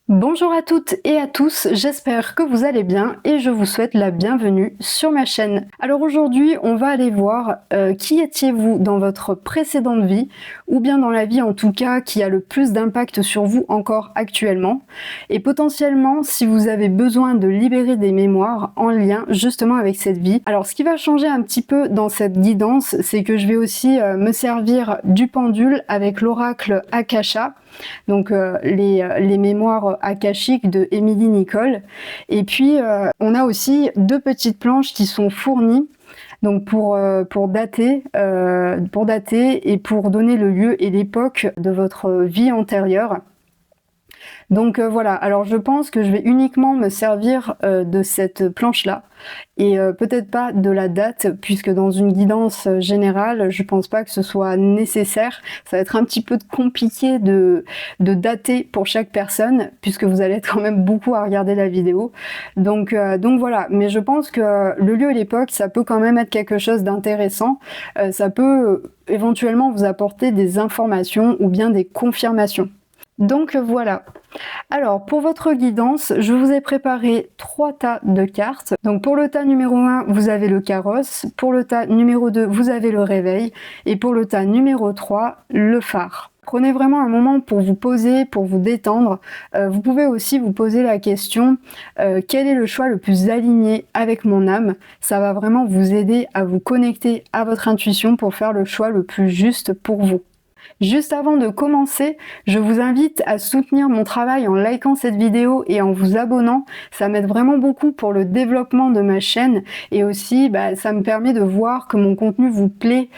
Bonjour à toutes et à tous, j'espère que vous allez bien et je vous souhaite la bienvenue sur ma chaîne. Alors aujourd'hui, on va aller voir qui étiez-vous dans votre précédente vie, ou bien dans la vie en tout cas qui a le plus d'impact sur vous encore actuellement, et potentiellement si vous avez besoin de libérer des mémoires en lien justement avec cette vie. Alors ce qui va changer un petit peu dans cette guidance, c'est que je vais aussi me servir du pendule avec l'oracle Akasha, donc les mémoires akashiques de Émilie Nicole. Et puis on a aussi deux petites planches qui sont fournies donc pour dater et pour donner le lieu et l'époque de votre vie antérieure. Donc voilà, alors je pense que je vais uniquement me servir de cette planche-là et peut-être pas de la date, puisque dans une guidance générale, je pense pas que ce soit nécessaire. Ça va être un petit peu compliqué de dater pour chaque personne, puisque vous allez être quand même beaucoup à regarder la vidéo. Donc voilà, mais je pense que le lieu et l'époque, ça peut quand même être quelque chose d'intéressant. Ça peut éventuellement vous apporter des informations ou bien des confirmations. Donc voilà. Alors pour votre guidance, je vous ai préparé 3 tas de cartes. Donc pour le tas numéro 1, vous avez le carrosse, pour le tas numéro 2, vous avez le réveil, et pour le tas numéro 3, le phare. Prenez vraiment un moment pour vous poser, pour vous détendre. Vous pouvez aussi vous poser la question, quel est le choix le plus aligné avec mon âme? Ça va vraiment vous aider à vous connecter à votre intuition pour faire le choix le plus juste pour vous. Juste avant de commencer, je vous invite à soutenir mon travail en likant cette vidéo et en vous abonnant. Ça m'aide vraiment beaucoup pour le développement de ma chaîne et aussi ça me permet de voir que mon contenu vous plaît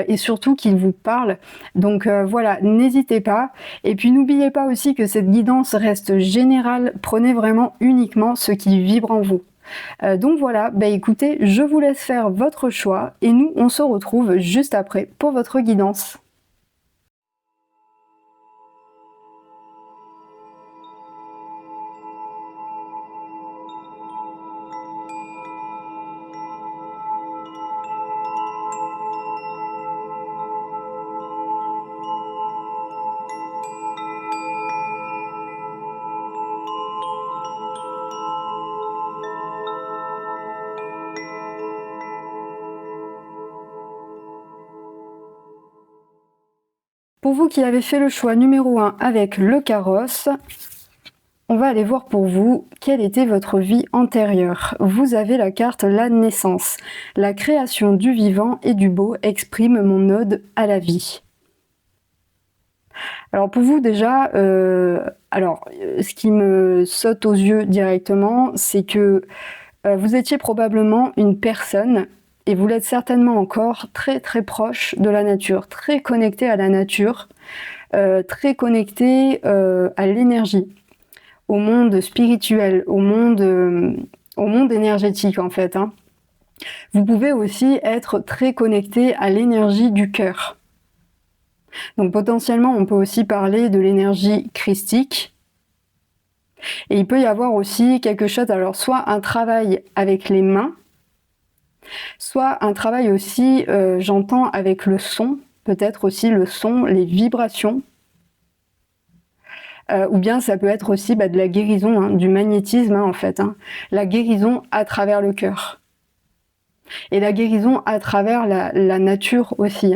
et surtout qu'il vous parle. Donc voilà, n'hésitez pas. Et puis n'oubliez pas aussi que cette guidance reste générale. Prenez vraiment uniquement ce qui vibre en vous. Donc voilà, écoutez, je vous laisse faire votre choix et nous on se retrouve juste après pour votre guidance. Pour vous qui avez fait le choix numéro 1 avec le carrosse, on va aller voir pour vous quelle était votre vie antérieure. Vous avez la carte la naissance. La création du vivant et du beau exprime mon ode à la vie. Alors pour vous déjà, ce qui me saute aux yeux directement, c'est que vous étiez probablement une personne, et vous l'êtes certainement encore, très très proche de la nature, très connecté à la nature, très connecté à l'énergie, au monde spirituel, au monde énergétique en fait. Vous pouvez aussi être très connecté à l'énergie du cœur. Donc potentiellement, on peut aussi parler de l'énergie christique. Et il peut y avoir aussi quelque chose, alors soit un travail avec les mains, soit un travail aussi, j'entends, avec le son, peut-être aussi le son, les vibrations. Ou bien ça peut être aussi de la guérison, du magnétisme en fait. La guérison à travers le cœur. Et la guérison à travers la nature aussi.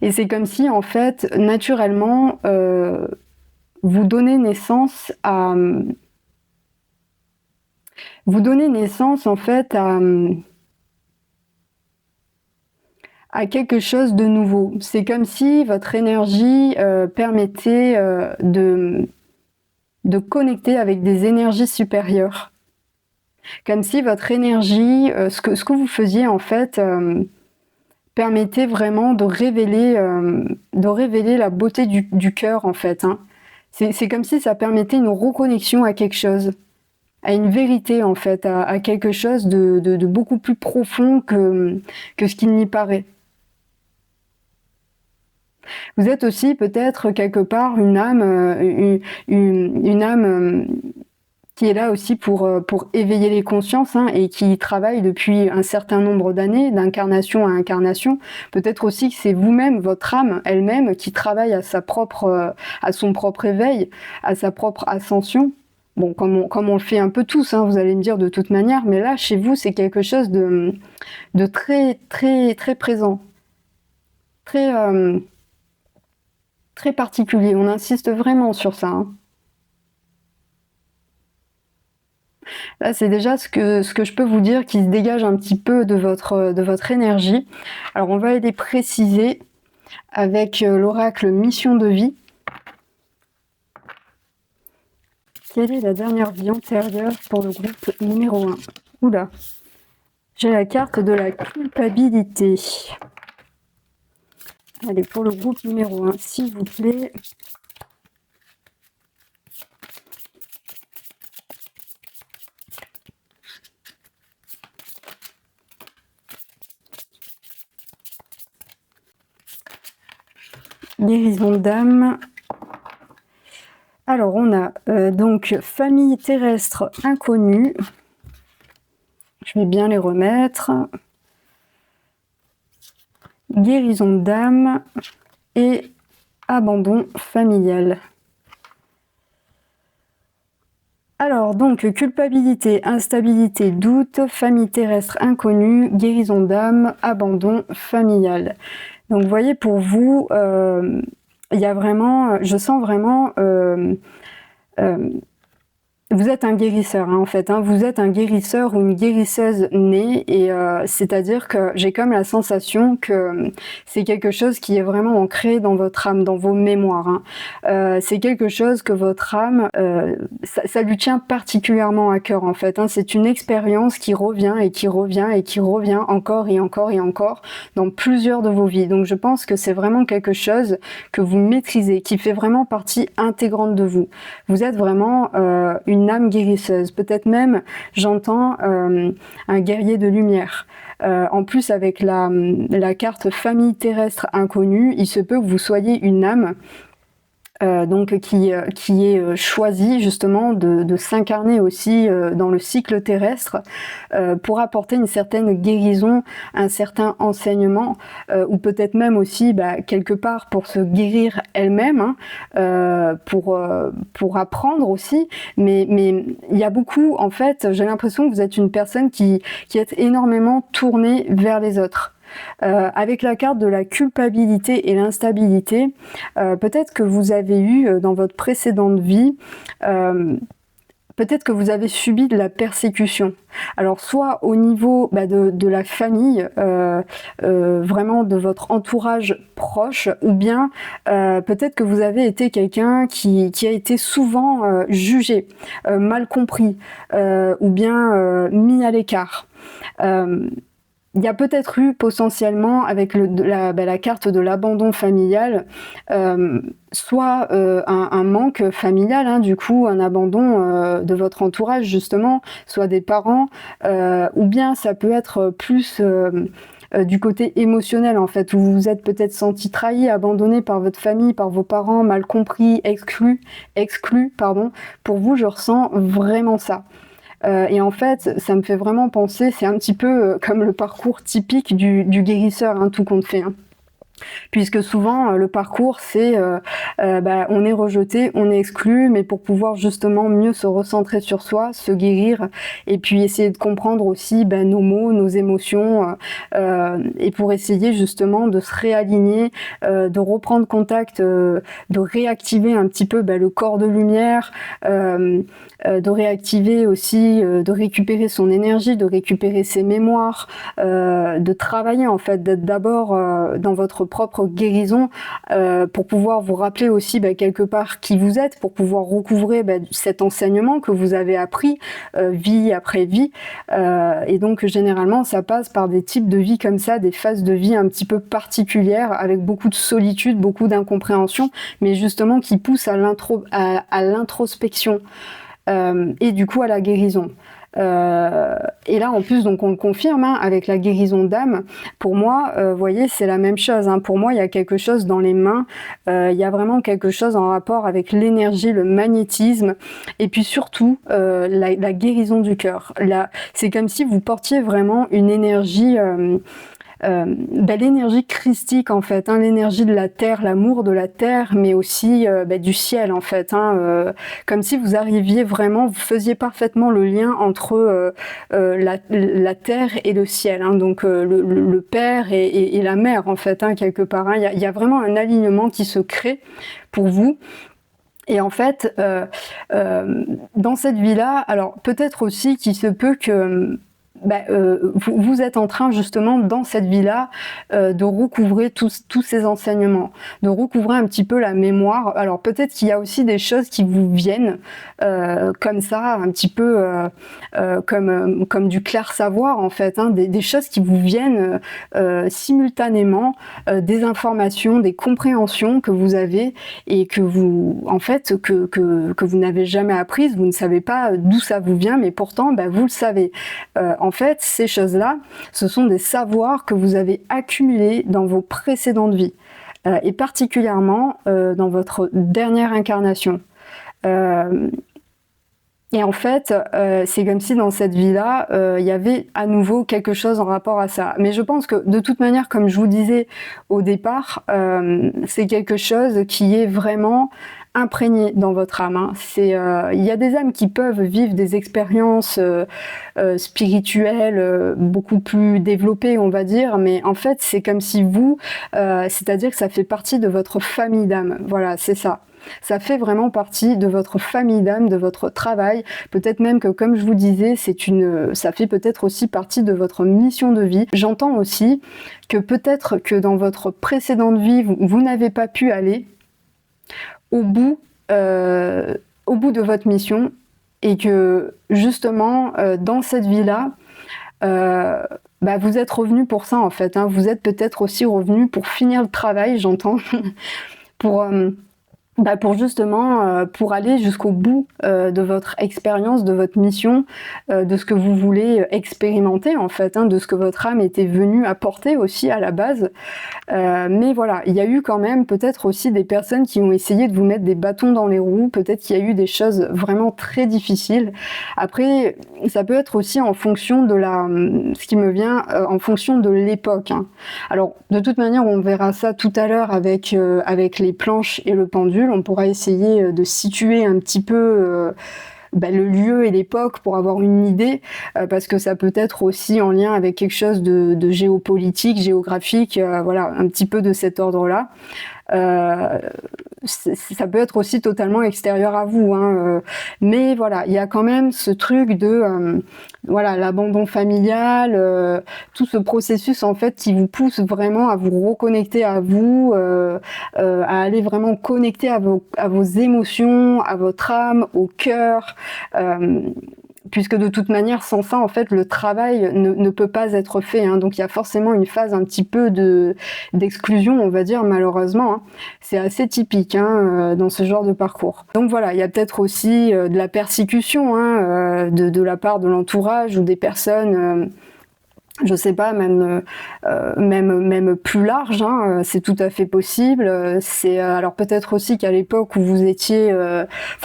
Et c'est comme si en fait, naturellement, vous donnez naissance en fait à quelque chose de nouveau. C'est comme si votre énergie permettait de connecter avec des énergies supérieures. Comme si votre énergie, ce que vous faisiez en fait, permettait vraiment de révéler la beauté du cœur en fait. C'est comme si ça permettait une reconnexion à quelque chose, à une vérité en fait, à quelque chose de beaucoup plus profond que ce qu'il n'y paraît. Vous êtes aussi peut-être quelque part une âme qui est là aussi pour éveiller les consciences, hein, et qui travaille depuis un certain nombre d'années, d'incarnation à incarnation. Peut-être aussi que c'est vous-même, votre âme elle-même, qui travaille à son propre éveil, à sa propre ascension. Bon, comme on le fait un peu tous, hein, vous allez me dire de toute manière, mais là, chez vous, c'est quelque chose de très, très, très présent, très, très particulier. On insiste vraiment sur ça, hein. Là, c'est déjà ce que je peux vous dire qui se dégage un petit peu de votre énergie. Alors, on va aller préciser avec l'oracle Mission de vie. Quelle est la dernière vie antérieure pour le groupe numéro 1? Oula, j'ai la carte de la culpabilité. Allez, pour le groupe numéro 1, s'il vous plaît. Guérison d'âme. Alors, on a donc famille terrestre inconnue. Je vais bien les remettre. Guérison d'âme et abandon familial. Alors, donc, culpabilité, instabilité, doute, famille terrestre inconnue, guérison d'âme, abandon familial. Donc, vous voyez, pour vous, il y a vraiment, je sens vraiment, vous êtes un guérisseur, hein, en fait, hein. Vous êtes un guérisseur ou une guérisseuse née, et c'est-à-dire que j'ai comme la sensation que c'est quelque chose qui est vraiment ancré dans votre âme, dans vos mémoires, hein. C'est quelque chose que votre âme, ça lui tient particulièrement à cœur, en fait, hein. C'est une expérience qui revient et qui revient et qui revient encore et encore et encore dans plusieurs de vos vies. Donc je pense que c'est vraiment quelque chose que vous maîtrisez, qui fait vraiment partie intégrante de vous. Vous êtes vraiment une âme guérisseuse, peut-être même, j'entends un guerrier de lumière. En plus, avec la carte famille terrestre inconnue, il se peut que vous soyez une âme donc qui est choisie justement de s'incarner aussi dans le cycle terrestre pour apporter une certaine guérison, un certain enseignement, ou peut-être même aussi quelque part pour se guérir elle-même, hein, pour apprendre aussi, mais il y a beaucoup, en fait, j'ai l'impression que vous êtes une personne qui est énormément tournée vers les autres. Avec la carte de la culpabilité et l'instabilité, peut-être que vous avez eu dans votre précédente vie, peut-être que vous avez subi de la persécution. Alors soit au niveau de la famille, vraiment de votre entourage proche, ou bien peut-être que vous avez été quelqu'un qui a été souvent jugé, mal compris, ou bien mis à l'écart. Il y a peut-être eu potentiellement, avec la carte de l'abandon familial, soit un manque familial, hein, du coup un abandon de votre entourage justement, soit des parents, ou bien ça peut être plus du côté émotionnel, en fait, où vous vous êtes peut-être senti trahi, abandonné par votre famille, par vos parents, mal compris, exclu, pardon. Pour vous, je ressens vraiment ça. Et en fait, ça me fait vraiment penser, c'est un petit peu comme le parcours typique du guérisseur, hein, tout compte fait, hein. Puisque souvent le parcours c'est on est rejeté, on est exclu, mais pour pouvoir justement mieux se recentrer sur soi, se guérir, et puis essayer de comprendre aussi nos mots, nos émotions, et pour essayer justement de se réaligner, de reprendre contact, de réactiver un petit peu le corps de lumière, de réactiver aussi, de récupérer son énergie, de récupérer ses mémoires, de travailler en fait, d'être d'abord dans votre propre guérison, pour pouvoir vous rappeler aussi quelque part qui vous êtes, pour pouvoir recouvrer cet enseignement que vous avez appris vie après vie, et donc généralement ça passe par des types de vie comme ça, des phases de vie un petit peu particulières, avec beaucoup de solitude, beaucoup d'incompréhension, mais justement qui poussent à l'introspection, et du coup à la guérison. Et là, en plus, donc on le confirme, hein, avec la guérison d'âme. Pour moi, vous voyez, c'est la même chose, hein. Pour moi, il y a quelque chose dans les mains. Il y a vraiment quelque chose en rapport avec l'énergie, le magnétisme, et puis surtout la guérison du cœur. Là, c'est comme si vous portiez vraiment une énergie. L'énergie christique en fait, hein, l'énergie de la terre, l'amour de la terre, mais aussi du ciel en fait, hein, comme si vous arriviez vraiment, vous faisiez parfaitement le lien entre la terre et le ciel, hein, donc le père et la mère en fait, hein, quelque part, hein. Il y a vraiment un alignement qui se crée pour vous. Et en fait, dans cette vie-là, alors peut-être aussi qu'il se peut que vous êtes en train justement dans cette vie-là de recouvrer tous ces enseignements, de recouvrer un petit peu la mémoire. Alors peut-être qu'il y a aussi des choses qui vous viennent comme ça, un petit peu comme du clair savoir en fait, hein, des choses qui vous viennent simultanément, des informations, des compréhensions que vous avez et que vous en fait que vous n'avez jamais apprises, vous ne savez pas d'où ça vous vient, mais pourtant vous le savez. En fait, ces choses-là, ce sont des savoirs que vous avez accumulés dans vos précédentes vies, et particulièrement dans votre dernière incarnation. Et en fait, c'est comme si dans cette vie-là, il y avait à nouveau quelque chose en rapport à ça. Mais je pense que de toute manière, comme je vous disais au départ, c'est quelque chose qui est vraiment imprégné dans votre âme, hein. Il y a des âmes qui peuvent vivre des expériences spirituelles beaucoup plus développées, on va dire, mais en fait, c'est comme si vous, c'est-à-dire que ça fait partie de votre famille d'âme. Voilà, c'est ça. Ça fait vraiment partie de votre famille d'âme, de votre travail. Peut-être même que, comme je vous disais, ça fait peut-être aussi partie de votre mission de vie. J'entends aussi que peut-être que dans votre précédente vie, vous n'avez pas pu aller au bout de votre mission et que justement dans cette vie-là, vous êtes revenu pour ça en fait, hein. Vous êtes peut-être aussi revenu pour finir le travail, j'entends, pour justement pour aller jusqu'au bout de votre expérience, de votre mission, de ce que vous voulez expérimenter en fait, hein, de ce que votre âme était venue apporter aussi à la base. Mais voilà, il y a eu quand même peut-être aussi des personnes qui ont essayé de vous mettre des bâtons dans les roues, peut-être qu'il y a eu des choses vraiment très difficiles. Après, ça peut être aussi en fonction de ce qui me vient, en fonction de l'époque, hein. Alors, de toute manière, on verra ça tout à l'heure avec les planches et le pendule. On pourra essayer de situer un petit peu le lieu et l'époque pour avoir une idée, parce que ça peut être aussi en lien avec quelque chose de géopolitique, géographique, voilà, un petit peu de cet ordre-là. Ça peut être aussi totalement extérieur à vous, hein, mais voilà, il y a quand même ce truc de l'abandon familial, tout ce processus en fait qui vous pousse vraiment à vous reconnecter à vous, à aller vraiment connecter à vos émotions, à votre âme, au cœur, puisque de toute manière, sans ça, en fait, le travail ne peut pas être fait, hein. Donc il y a forcément une phase un petit peu d'exclusion, on va dire, malheureusement, hein. C'est assez typique, hein, dans ce genre de parcours. Donc voilà, il y a peut-être aussi de la persécution, hein, de la part de l'entourage ou des personnes je sais pas, même plus large, hein, c'est tout à fait possible. C'est alors peut-être aussi qu'à l'époque où vous étiez,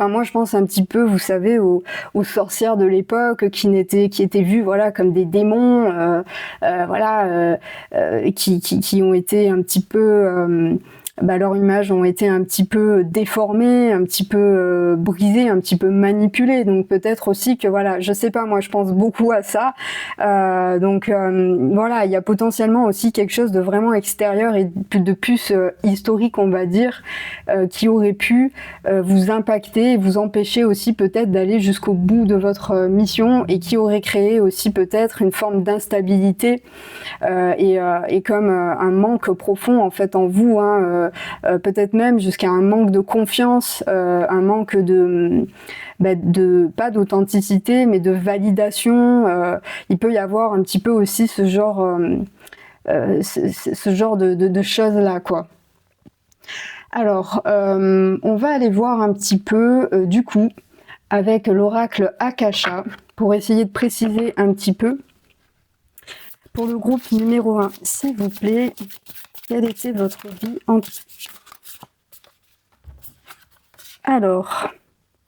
moi je pense un petit peu, vous savez, aux sorcières de l'époque qui étaient vues, voilà, comme des démons, qui ont été un petit peu leurs images ont été un petit peu déformées, un petit peu brisées, un petit peu manipulées. Donc peut-être aussi que voilà, je sais pas, moi je pense beaucoup à ça. Voilà, il y a potentiellement aussi quelque chose de vraiment extérieur et de plus historique, on va dire, qui aurait pu vous impacter et vous empêcher aussi peut-être d'aller jusqu'au bout de votre mission et qui aurait créé aussi peut-être une forme d'instabilité et comme un manque profond en fait en vous, hein, peut-être même jusqu'à un manque de confiance, un manque de pas d'authenticité mais de validation. Il peut y avoir un petit peu aussi ce genre de choses là, quoi. Alors on va aller voir un petit peu du coup avec l'oracle Akasha pour essayer de préciser un petit peu. Pour le groupe numéro 1, s'il vous plaît, quelle était votre vie en... Alors,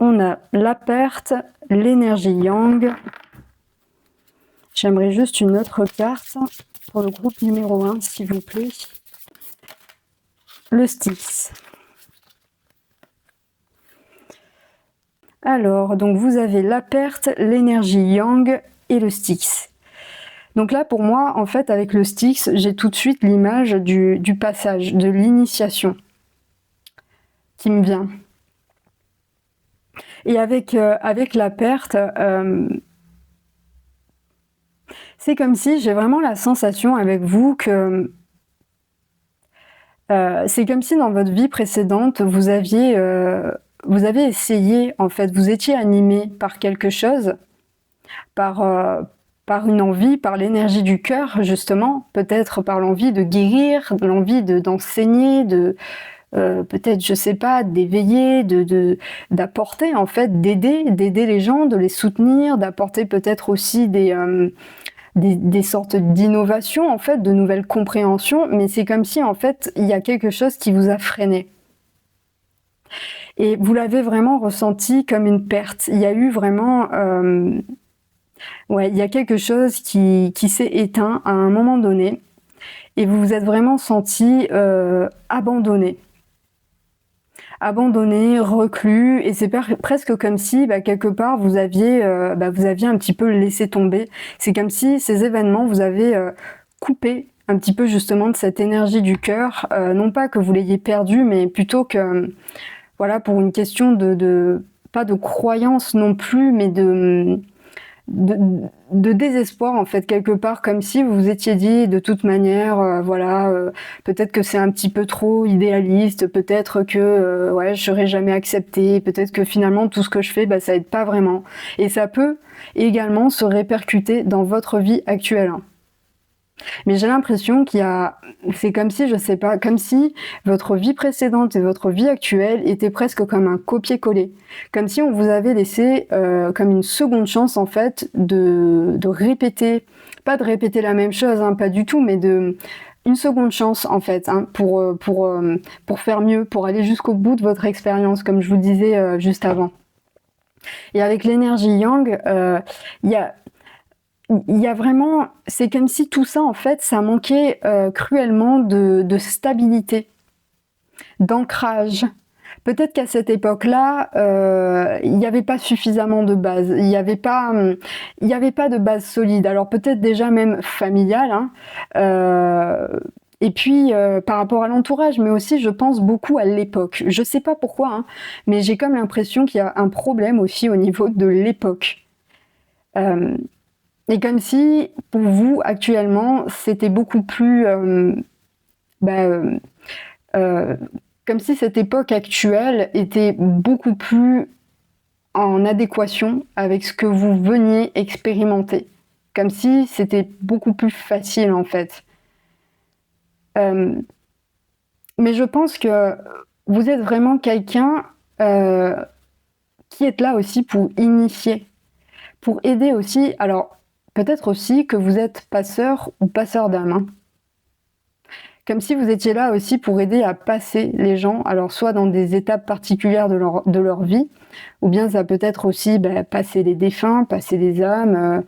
on a la perte, l'énergie yang. J'aimerais juste une autre carte pour le groupe numéro 1, s'il vous plaît. Le Styx. Alors, donc vous avez la perte, l'énergie yang et le Styx. Donc là, pour moi, en fait, avec le Styx, j'ai tout de suite l'image du passage, de l'initiation qui me vient. Et avec la perte, c'est comme si j'ai vraiment la sensation avec vous que c'est comme si dans votre vie précédente, vous avez essayé, en fait, vous étiez animé par quelque chose, par une envie, par l'énergie du cœur, justement, peut-être par l'envie de guérir, l'envie d'enseigner, peut-être, je sais pas, d'éveiller, d'apporter, en fait, d'aider les gens, de les soutenir, d'apporter peut-être aussi des sortes d'innovations, en fait, de nouvelles compréhensions, mais c'est comme si, en fait, il y a quelque chose qui vous a freiné. Et vous l'avez vraiment ressenti comme une perte. Il y a eu vraiment... ouais, il y a quelque chose qui s'est éteint à un moment donné et vous vous êtes vraiment senti abandonné. Abandonné, reclus, et c'est presque comme si quelque part vous aviez un petit peu laissé tomber. C'est comme si ces événements vous avaient coupé un petit peu justement de cette énergie du cœur, non pas que vous l'ayez perdue, mais plutôt que voilà, pour une question pas de croyance non plus, mais de désespoir, en fait, quelque part, comme si vous vous étiez dit de toute manière, peut-être que c'est un petit peu trop idéaliste, peut-être que ouais, je serai jamais acceptée, peut-être que finalement tout ce que je fais, ça aide pas vraiment. Et ça peut également se répercuter dans votre vie actuelle. Mais j'ai l'impression c'est comme si, je sais pas, comme si votre vie précédente et votre vie actuelle étaient presque comme un copier-coller. Comme si on vous avait laissé comme une seconde chance, en fait, de répéter, pas de répéter la même chose, hein, pas du tout, mais une seconde chance, en fait, hein, pour faire mieux, pour aller jusqu'au bout de votre expérience, comme je vous disais juste avant. Et avec l'énergie yang, il y a vraiment, c'est comme si tout ça, en fait, ça manquait cruellement de stabilité, d'ancrage. Peut-être qu'à cette époque-là, il n'y avait pas suffisamment de base, il n'y avait pas de base solide. Alors peut-être déjà même familiale, hein, et puis par rapport à l'entourage, mais aussi je pense beaucoup à l'époque. Je sais pas pourquoi, hein, mais j'ai comme l'impression qu'il y a un problème aussi au niveau de l'époque. Et comme si, pour vous, actuellement, c'était beaucoup plus... comme si cette époque actuelle était beaucoup plus en adéquation avec ce que vous veniez expérimenter. Comme si c'était beaucoup plus facile, en fait. Mais je pense que vous êtes vraiment quelqu'un qui est là aussi pour initier, pour aider aussi... Alors, peut-être aussi que vous êtes passeur ou passeur d'âme. Hein. Comme si vous étiez là aussi pour aider à passer les gens, alors soit dans des étapes particulières de leur vie, ou bien ça peut être aussi passer les défunts, passer les âmes,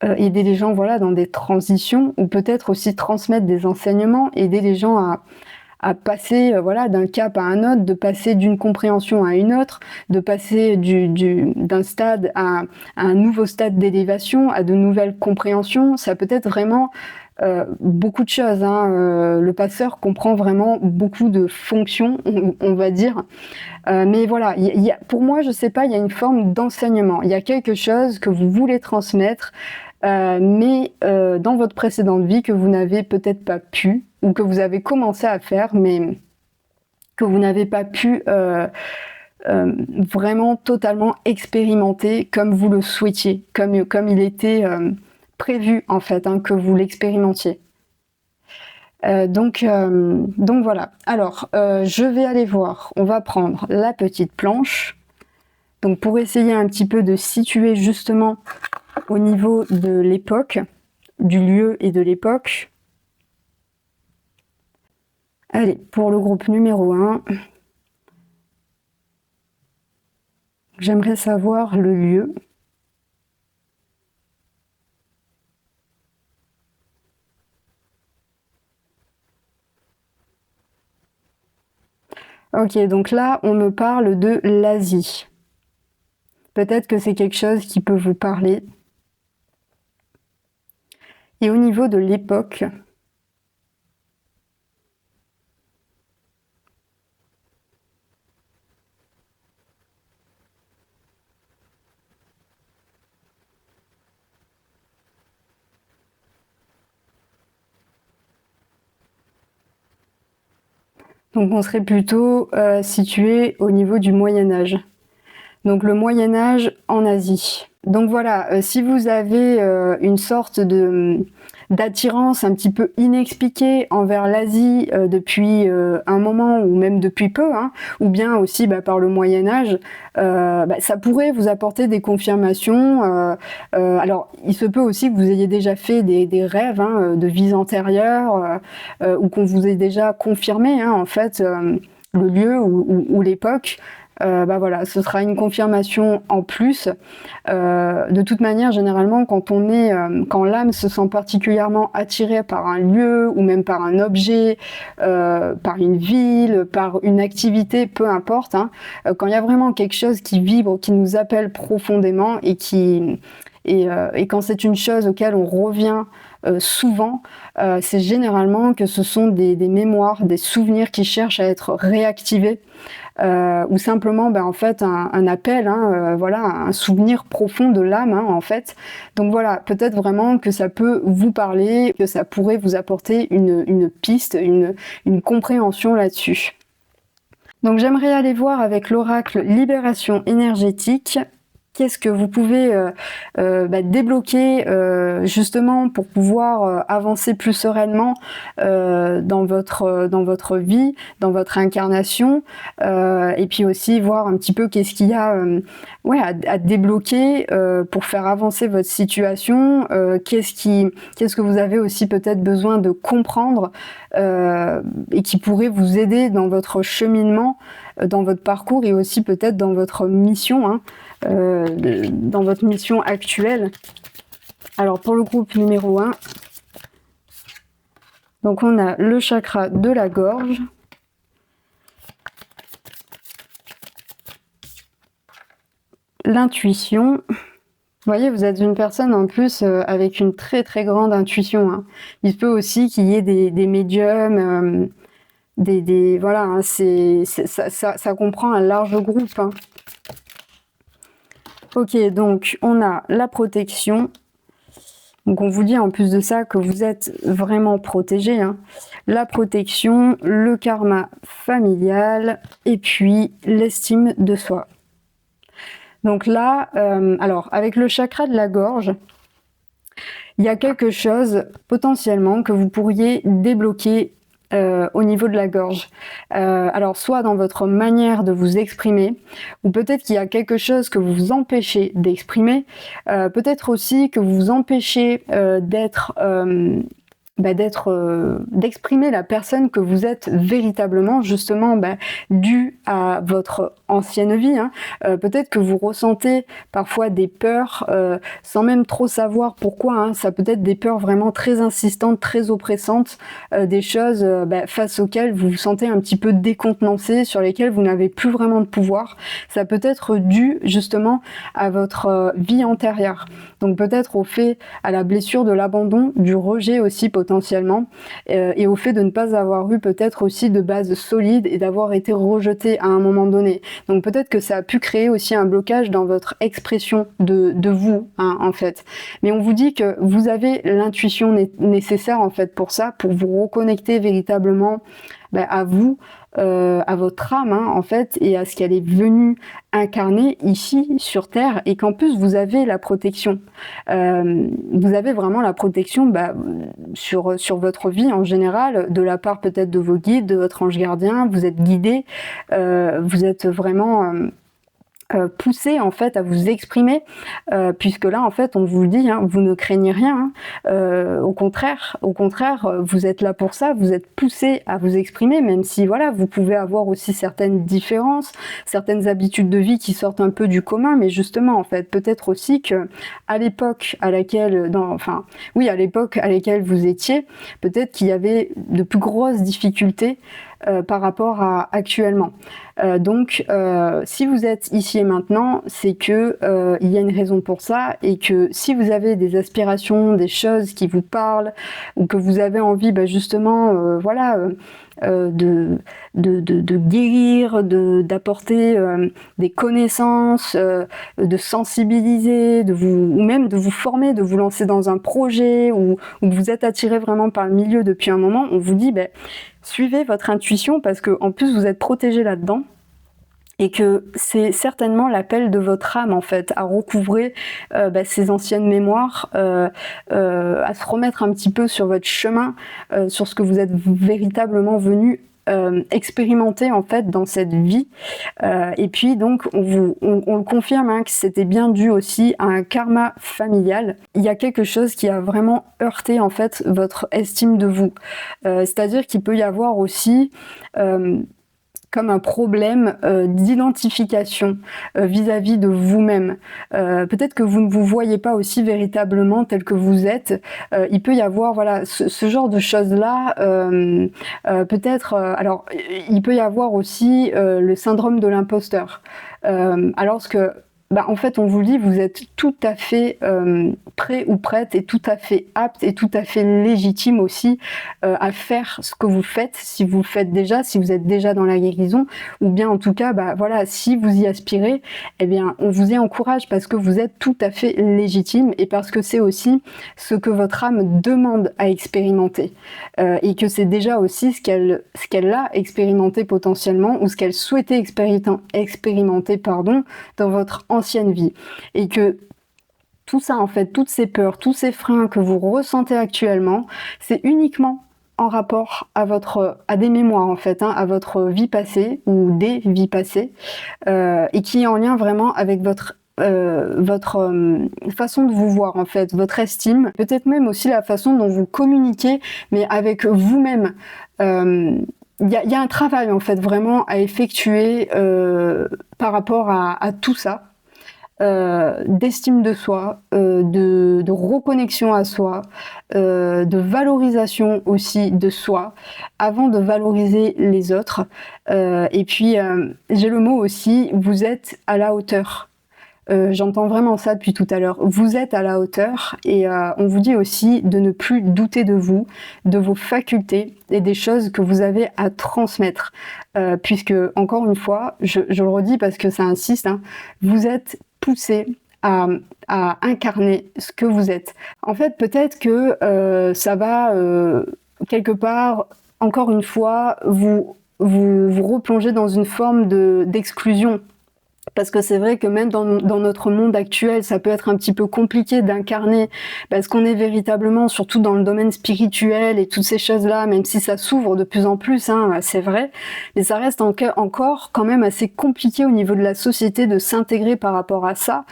aider les gens dans des transitions, ou peut-être aussi transmettre des enseignements, aider les gens à passer d'un cap à un autre, de passer d'une compréhension à une autre, de passer d'un stade à un nouveau stade d'élévation, à de nouvelles compréhensions. Ça peut être vraiment beaucoup de choses. Hein. Le passeur comprend vraiment beaucoup de fonctions, on va dire. Mais voilà, pour moi, je sais pas, il y a une forme d'enseignement. Il y a quelque chose que vous voulez transmettre, mais dans votre précédente vie que vous n'avez peut-être pas pu, ou que vous avez commencé à faire, mais que vous n'avez pas pu vraiment totalement expérimenter comme vous le souhaitiez, comme il était prévu en fait, hein, que vous l'expérimentiez. Donc voilà. Alors, je vais aller voir, on va prendre la petite planche, Donc pour essayer un petit peu de situer justement au niveau de l'époque, du lieu et de l'époque. Allez, pour le groupe numéro 1, j'aimerais savoir le lieu. Ok, donc là, on me parle de l'Asie. Peut-être que c'est quelque chose qui peut vous parler. Et au niveau de l'époque, donc on serait plutôt situé au niveau du Moyen-Âge. Donc le Moyen-Âge en Asie. Donc voilà, si vous avez une sorte d'attirance un petit peu inexpliquée envers l'Asie depuis un moment ou même depuis peu, hein, ou bien aussi par le Moyen-Âge, ça pourrait vous apporter des confirmations. Alors, il se peut aussi que vous ayez déjà fait des rêves de vies antérieures ou qu'on vous ait déjà confirmé en fait le lieu ou l'époque. Voilà, ce sera une confirmation en plus. De toute manière, généralement, quand l'âme se sent particulièrement attirée par un lieu ou même par un objet, par une ville, par une activité, peu importe, quand il y a vraiment quelque chose qui vibre, qui nous appelle profondément et quand c'est une chose auquel on revient souvent, c'est généralement que ce sont des mémoires, des souvenirs qui cherchent à être réactivés. Ou simplement en fait un appel, voilà, un souvenir profond de l'âme en fait. Donc voilà, peut-être vraiment que ça peut vous parler, que ça pourrait vous apporter une piste, une compréhension là-dessus. Donc j'aimerais aller voir avec l'oracle Libération énergétique. Qu'est-ce que vous pouvez débloquer justement pour pouvoir avancer plus sereinement dans votre vie, dans votre incarnation, et puis aussi voir un petit peu qu'est-ce qu'il y a à débloquer pour faire avancer votre situation, qu'est-ce que vous avez aussi peut-être besoin de comprendre et qui pourrait vous aider dans votre cheminement, dans votre parcours et aussi peut-être dans votre mission, dans votre mission actuelle. Alors pour le groupe numéro 1, donc on a le chakra de la gorge, l'intuition. Vous voyez, vous êtes une personne en plus avec une très très grande intuition. Il se peut aussi qu'il y ait des médiums, voilà, ça comprend un large groupe. Ok, donc on a la protection. Donc on vous dit en plus de ça que vous êtes vraiment protégé. La protection, le karma familial et puis l'estime de soi. Donc là, alors avec le chakra de la gorge, il y a quelque chose potentiellement que vous pourriez débloquer au niveau de la gorge. Alors soit dans votre manière de vous exprimer, ou peut-être qu'il y a quelque chose que vous vous empêchez d'exprimer, peut-être aussi que vous vous empêchez d'exprimer la personne que vous êtes véritablement, justement dû à votre ancienne vie. Peut-être que vous ressentez parfois des peurs sans même trop savoir pourquoi. Ça peut être des peurs vraiment très insistantes, très oppressantes, des choses face auxquelles vous vous sentez un petit peu décontenancé, sur lesquelles vous n'avez plus vraiment de pouvoir. Ça peut être dû justement à votre vie antérieure. Donc peut-être à la blessure de l'abandon, du rejet aussi potentiellement, et au fait de ne pas avoir eu peut-être aussi de base solide et d'avoir été rejeté à un moment donné. Donc peut-être que ça a pu créer aussi un blocage dans votre expression de vous, en fait. Mais on vous dit que vous avez l'intuition nécessaire en fait pour ça, pour vous reconnecter véritablement à vous, à votre âme en fait, et à ce qu'elle est venue incarner ici sur Terre, et qu'en plus vous avez la protection. Vous avez vraiment la protection sur votre vie en général, de la part peut-être de vos guides, de votre ange gardien. Vous êtes guidé, vous êtes vraiment poussé en fait à vous exprimer, puisque là en fait on vous le dit, hein, vous ne craignez rien, hein. Au contraire, vous êtes là pour ça, vous êtes poussé à vous exprimer, même si voilà, vous pouvez avoir aussi certaines différences, certaines habitudes de vie qui sortent un peu du commun, mais justement en fait peut-être aussi que à l'époque à laquelle, à l'époque à laquelle vous étiez, peut-être qu'il y avait de plus grosses difficultés par rapport à actuellement. Donc, si vous êtes ici et maintenant, c'est que il y a une raison pour ça, et que si vous avez des aspirations, des choses qui vous parlent, ou que vous avez envie, justement, de guérir, d'apporter des connaissances, de sensibiliser, ou même de vous former, de vous lancer dans un projet, ou que vous êtes attiré vraiment par le milieu depuis un moment, on vous dit suivez votre intuition, parce que en plus vous êtes protégé là-dedans, et que c'est certainement l'appel de votre âme en fait à recouvrer ces anciennes mémoires, à se remettre un petit peu sur votre chemin, sur ce que vous êtes véritablement venu expérimenter en fait dans cette vie, et puis donc on le confirme, hein, que c'était bien dû aussi à un karma familial. Il y a quelque chose qui a vraiment heurté en fait votre estime de vous, c'est-à-dire qu'il peut y avoir aussi comme un problème d'identification vis-à-vis de vous-même. Peut-être que vous ne vous voyez pas aussi véritablement tel que vous êtes. Il peut y avoir ce genre de choses-là. Peut-être, alors il peut y avoir aussi le syndrome de l'imposteur. Alors que en fait, on vous le dit, vous êtes tout à fait prêt ou prête, et tout à fait apte et tout à fait légitime aussi à faire ce que vous faites, si vous le faites déjà, si vous êtes déjà dans la guérison, ou bien en tout cas, si vous y aspirez, eh bien, on vous y encourage, parce que vous êtes tout à fait légitime, et parce que c'est aussi ce que votre âme demande à expérimenter, et que c'est déjà aussi ce qu'elle a expérimenté potentiellement, ou ce qu'elle souhaitait expérimenter dans votre ancienne vie, et que tout ça en fait, toutes ces peurs, tous ces freins que vous ressentez actuellement, c'est uniquement en rapport à des mémoires en fait, hein, à votre vie passée ou des vies passées, et qui est en lien vraiment avec votre façon de vous voir en fait, votre estime, peut-être même aussi la façon dont vous communiquez, mais avec vous-même. Il y a un travail en fait vraiment à effectuer par rapport à tout ça, d'estime de soi, de reconnexion à soi, de valorisation aussi de soi, avant de valoriser les autres. Et puis j'ai le mot aussi, vous êtes à la hauteur. J'entends vraiment ça depuis tout à l'heure. Vous êtes à la hauteur, et on vous dit aussi de ne plus douter de vous, de vos facultés et des choses que vous avez à transmettre. Puisque, encore une fois, je le redis parce que ça insiste, hein, vous êtes poussé à incarner ce que vous êtes. En fait, peut-être que ça va quelque part, encore une fois, vous replonger dans une forme d'exclusion. Parce que c'est vrai que même dans notre monde actuel, ça peut être un petit peu compliqué d'incarner, parce qu'on est véritablement, surtout dans le domaine spirituel et toutes ces choses-là, même si ça s'ouvre de plus en plus, hein, c'est vrai, mais ça reste encore quand même assez compliqué au niveau de la société de s'intégrer par rapport à ça.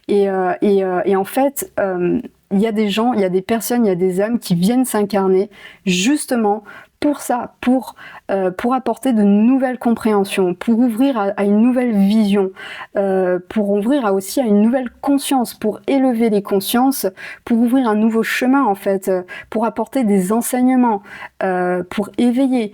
Et en fait, il y a des gens, il y a des personnes, il y a des âmes qui viennent s'incarner justement pour ça, pour apporter de nouvelles compréhensions, pour ouvrir à une nouvelle vision, pour ouvrir aussi à une nouvelle conscience, pour élever les consciences, pour ouvrir un nouveau chemin en fait, pour apporter des enseignements, pour éveiller.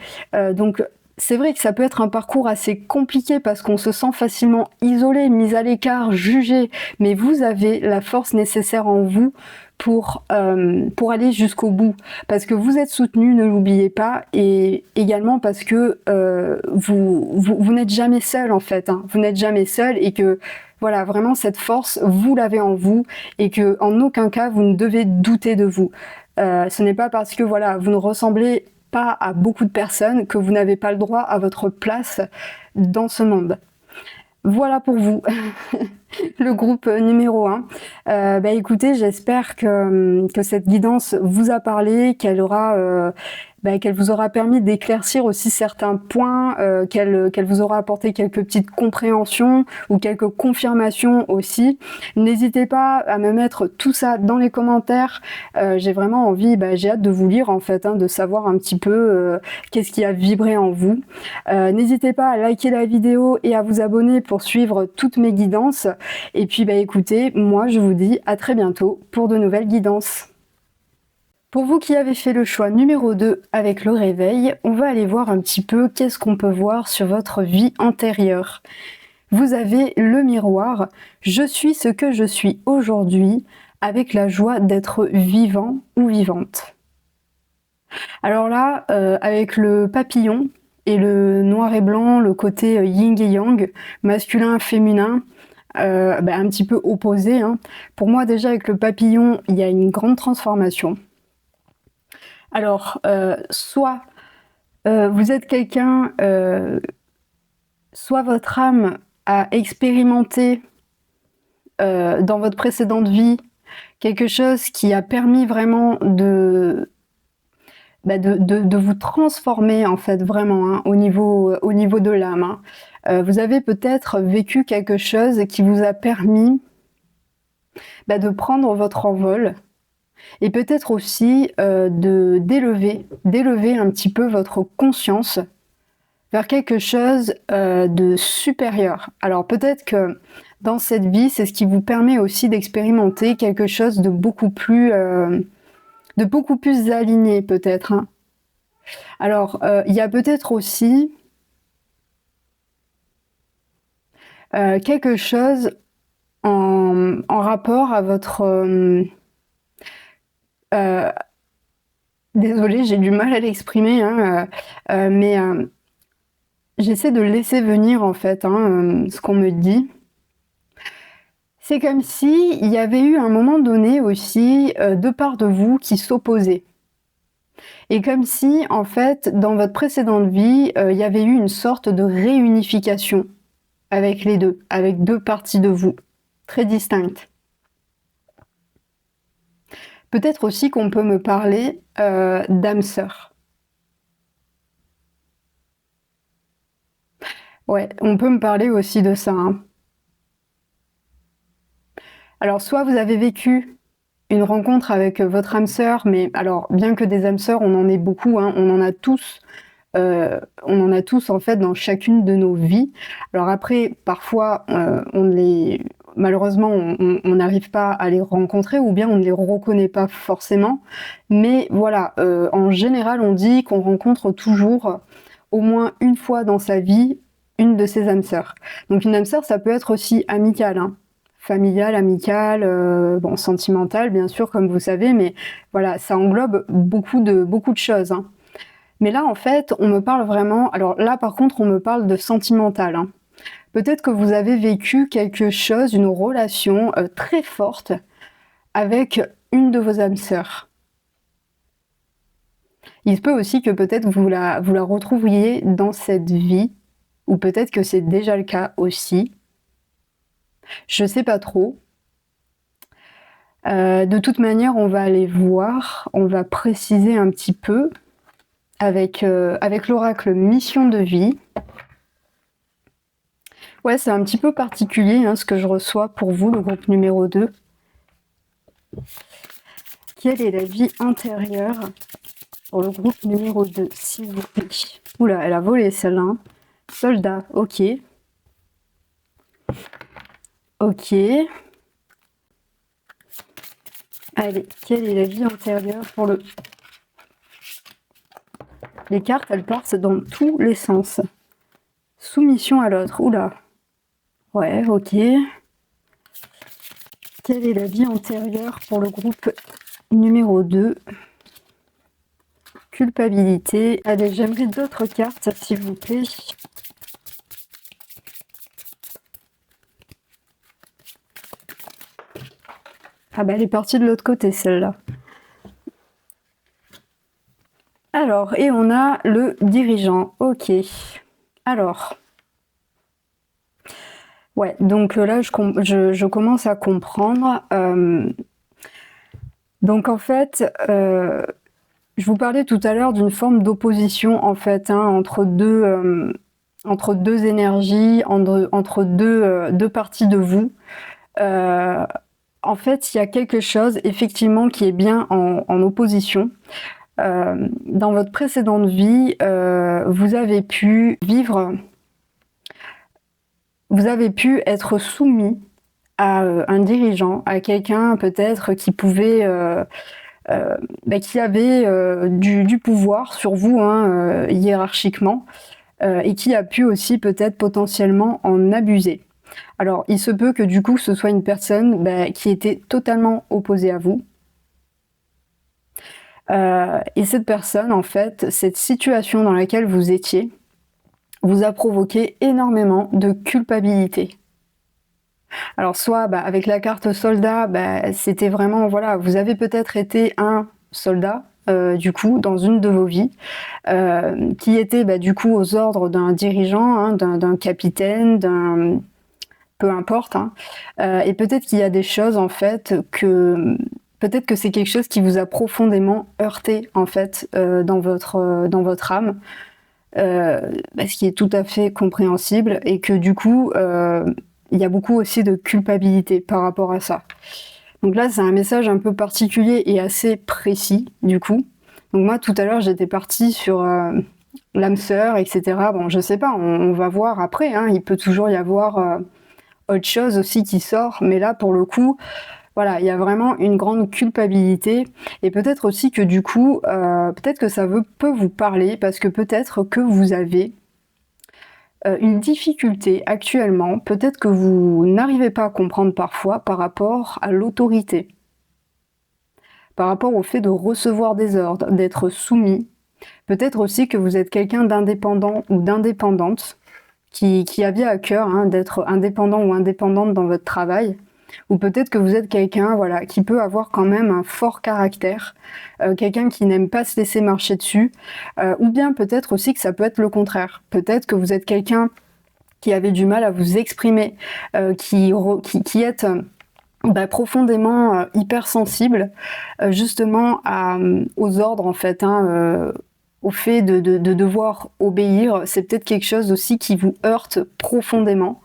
Donc c'est vrai que ça peut être un parcours assez compliqué, parce qu'on se sent facilement isolé, mis à l'écart, jugé, mais vous avez la force nécessaire en vous pour aller jusqu'au bout, parce que vous êtes soutenu, ne l'oubliez pas, et également parce que vous n'êtes jamais seul en fait, hein. Vous n'êtes jamais seul, et que voilà, vraiment cette force, vous l'avez en vous, et que en aucun cas vous ne devez douter de vous. Ce n'est pas parce que voilà, vous ne ressemblez pas à beaucoup de personnes que vous n'avez pas le droit à votre place dans ce monde. Voilà pour vous, le groupe numéro 1. Écoutez, j'espère que cette guidance vous a parlé, qu'elle aura qu'elle vous aura permis d'éclaircir aussi certains points, qu'elle vous aura apporté quelques petites compréhensions ou quelques confirmations aussi. N'hésitez pas à me mettre tout ça dans les commentaires. J'ai vraiment envie, j'ai hâte de vous lire en fait, de savoir un petit peu qu'est-ce qui a vibré en vous. N'hésitez pas à liker la vidéo et à vous abonner pour suivre toutes mes guidances. Et puis écoutez, moi je vous dis à très bientôt pour de nouvelles guidances. Pour vous qui avez fait le choix numéro 2 avec le réveil, on va aller voir un petit peu qu'est-ce qu'on peut voir sur votre vie antérieure. Vous avez le miroir, je suis ce que je suis aujourd'hui, avec la joie d'être vivant ou vivante. Alors là, avec le papillon et le noir et blanc, le côté yin et yang, masculin, féminin, un petit peu opposé. Pour moi déjà avec le papillon, il y a une grande transformation. Alors, soit vous êtes quelqu'un, soit votre âme a expérimenté dans votre précédente vie quelque chose qui a permis vraiment de vous transformer en fait vraiment au niveau de l'âme. Vous avez peut-être vécu quelque chose qui vous a permis de prendre votre envol. Et peut-être aussi d'élever un petit peu votre conscience vers quelque chose de supérieur. Alors peut-être que dans cette vie, c'est ce qui vous permet aussi d'expérimenter quelque chose de beaucoup plus aligné peut-être. Alors il y a peut-être aussi quelque chose en rapport à votre... désolée, j'ai du mal à l'exprimer, mais j'essaie de laisser venir en fait ce qu'on me dit. C'est comme si il y avait eu un moment donné aussi deux parts de vous qui s'opposaient. Et comme si en fait dans votre précédente vie, il y avait eu une sorte de réunification avec les deux, avec deux parties de vous très distinctes. Peut-être aussi qu'on peut me parler d'âme sœur. Ouais, on peut me parler aussi de ça. Alors, soit vous avez vécu une rencontre avec votre âme sœur, mais alors, bien que des âmes sœurs, on en ait beaucoup, on en a tous. On en a tous en fait dans chacune de nos vies. Alors après, parfois, malheureusement, on n'arrive pas à les rencontrer ou bien on ne les reconnaît pas forcément. Mais voilà, en général, on dit qu'on rencontre toujours au moins une fois dans sa vie une de ses âmes sœurs. Donc une âme sœur, ça peut être aussi amicale, familiale, amicale, sentimentale, bien sûr, comme vous savez, mais voilà, ça englobe beaucoup de choses. Mais là, en fait, on me parle vraiment... Alors là, par contre, on me parle de sentimental. Peut-être que vous avez vécu quelque chose, une relation très forte avec une de vos âmes sœurs. Il se peut aussi que peut-être vous la retrouviez dans cette vie, ou peut-être que c'est déjà le cas aussi. Je sais pas trop. De toute manière, on va aller voir, on va préciser un petit peu avec l'oracle Mission de vie. Ouais, c'est un petit peu particulier ce que je reçois pour vous, le groupe numéro 2. Quelle est la vie antérieure pour le groupe numéro 2, s'il vous plaît? Oula, elle a volé celle-là. Soldat, ok. Ok. Allez, quelle est la vie antérieure pour le... Les cartes, elles partent dans tous les sens. Soumission à l'autre, oula. Ouais, ok. Quelle est la vie antérieure pour le groupe numéro 2? Culpabilité. Allez, j'aimerais d'autres cartes, s'il vous plaît. Ah elle est partie de l'autre côté, celle-là. Alors, et on a le dirigeant. Ok. Alors... Ouais, donc là, je commence à comprendre. Donc en fait, Je vous parlais tout à l'heure d'une forme d'opposition en fait, hein, entre deux énergies, entre deux parties de vous. En fait, il y a quelque chose effectivement qui est bien en opposition. Dans votre précédente vie, vous avez pu être soumis à un dirigeant, à quelqu'un peut-être qui pouvait qui avait du pouvoir sur vous, hein, hiérarchiquement, et qui a pu aussi peut-être potentiellement en abuser. Alors, il se peut que du coup, ce soit une personne qui était totalement opposée à vous. Et cette personne, en fait, cette situation dans laquelle vous étiez, vous a provoqué énormément de culpabilité. Alors soit avec la carte soldat, c'était vraiment, voilà, vous avez peut-être été un soldat, du coup, dans une de vos vies, qui était du coup aux ordres d'un dirigeant, hein, d'un capitaine, d'un... peu importe, hein. Et peut-être qu'il y a des choses, en fait, peut-être que c'est quelque chose qui vous a profondément heurté, en fait, dans votre âme, ce qui est tout à fait compréhensible, et que du coup... il y a beaucoup aussi de culpabilité par rapport à ça. Donc là, c'est un message un peu particulier et assez précis, du coup. Donc moi, tout à l'heure, j'étais partie sur l'âme sœur, etc. Bon, je sais pas, on va voir après, hein. Il peut toujours y avoir autre chose aussi qui sort, mais là, pour le coup, voilà, il y a vraiment une grande culpabilité. Et peut-être aussi que du coup, peut-être que ça peut vous parler, parce que peut-être que vous avez une difficulté actuellement, peut-être que vous n'arrivez pas à comprendre parfois par rapport à l'autorité, par rapport au fait de recevoir des ordres, d'être soumis. Peut-être aussi que vous êtes quelqu'un d'indépendant ou d'indépendante qui avait à cœur, hein, d'être indépendant ou indépendante dans votre travail. Ou peut-être que vous êtes quelqu'un, voilà, qui peut avoir quand même un fort caractère, quelqu'un qui n'aime pas se laisser marcher dessus, ou bien peut-être aussi que ça peut être le contraire. Peut-être que vous êtes quelqu'un qui avait du mal à vous exprimer, qui êtes profondément hypersensible, justement aux ordres en fait, hein, au fait de devoir obéir. C'est peut-être quelque chose aussi qui vous heurte profondément.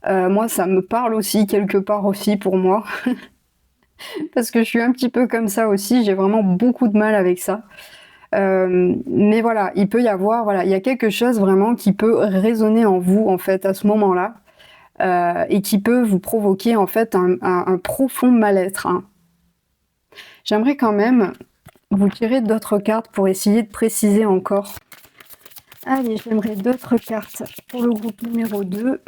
Moi, ça me parle aussi, quelque part aussi pour moi, parce que je suis un petit peu comme ça aussi, j'ai vraiment beaucoup de mal avec ça. Mais voilà, il peut y avoir, voilà, il y a quelque chose vraiment qui peut résonner en vous, en fait, à ce moment-là, et qui peut vous provoquer, en fait, un profond mal-être, hein. J'aimerais quand même vous tirer d'autres cartes pour essayer de préciser encore. Allez, j'aimerais d'autres cartes pour le groupe numéro 2.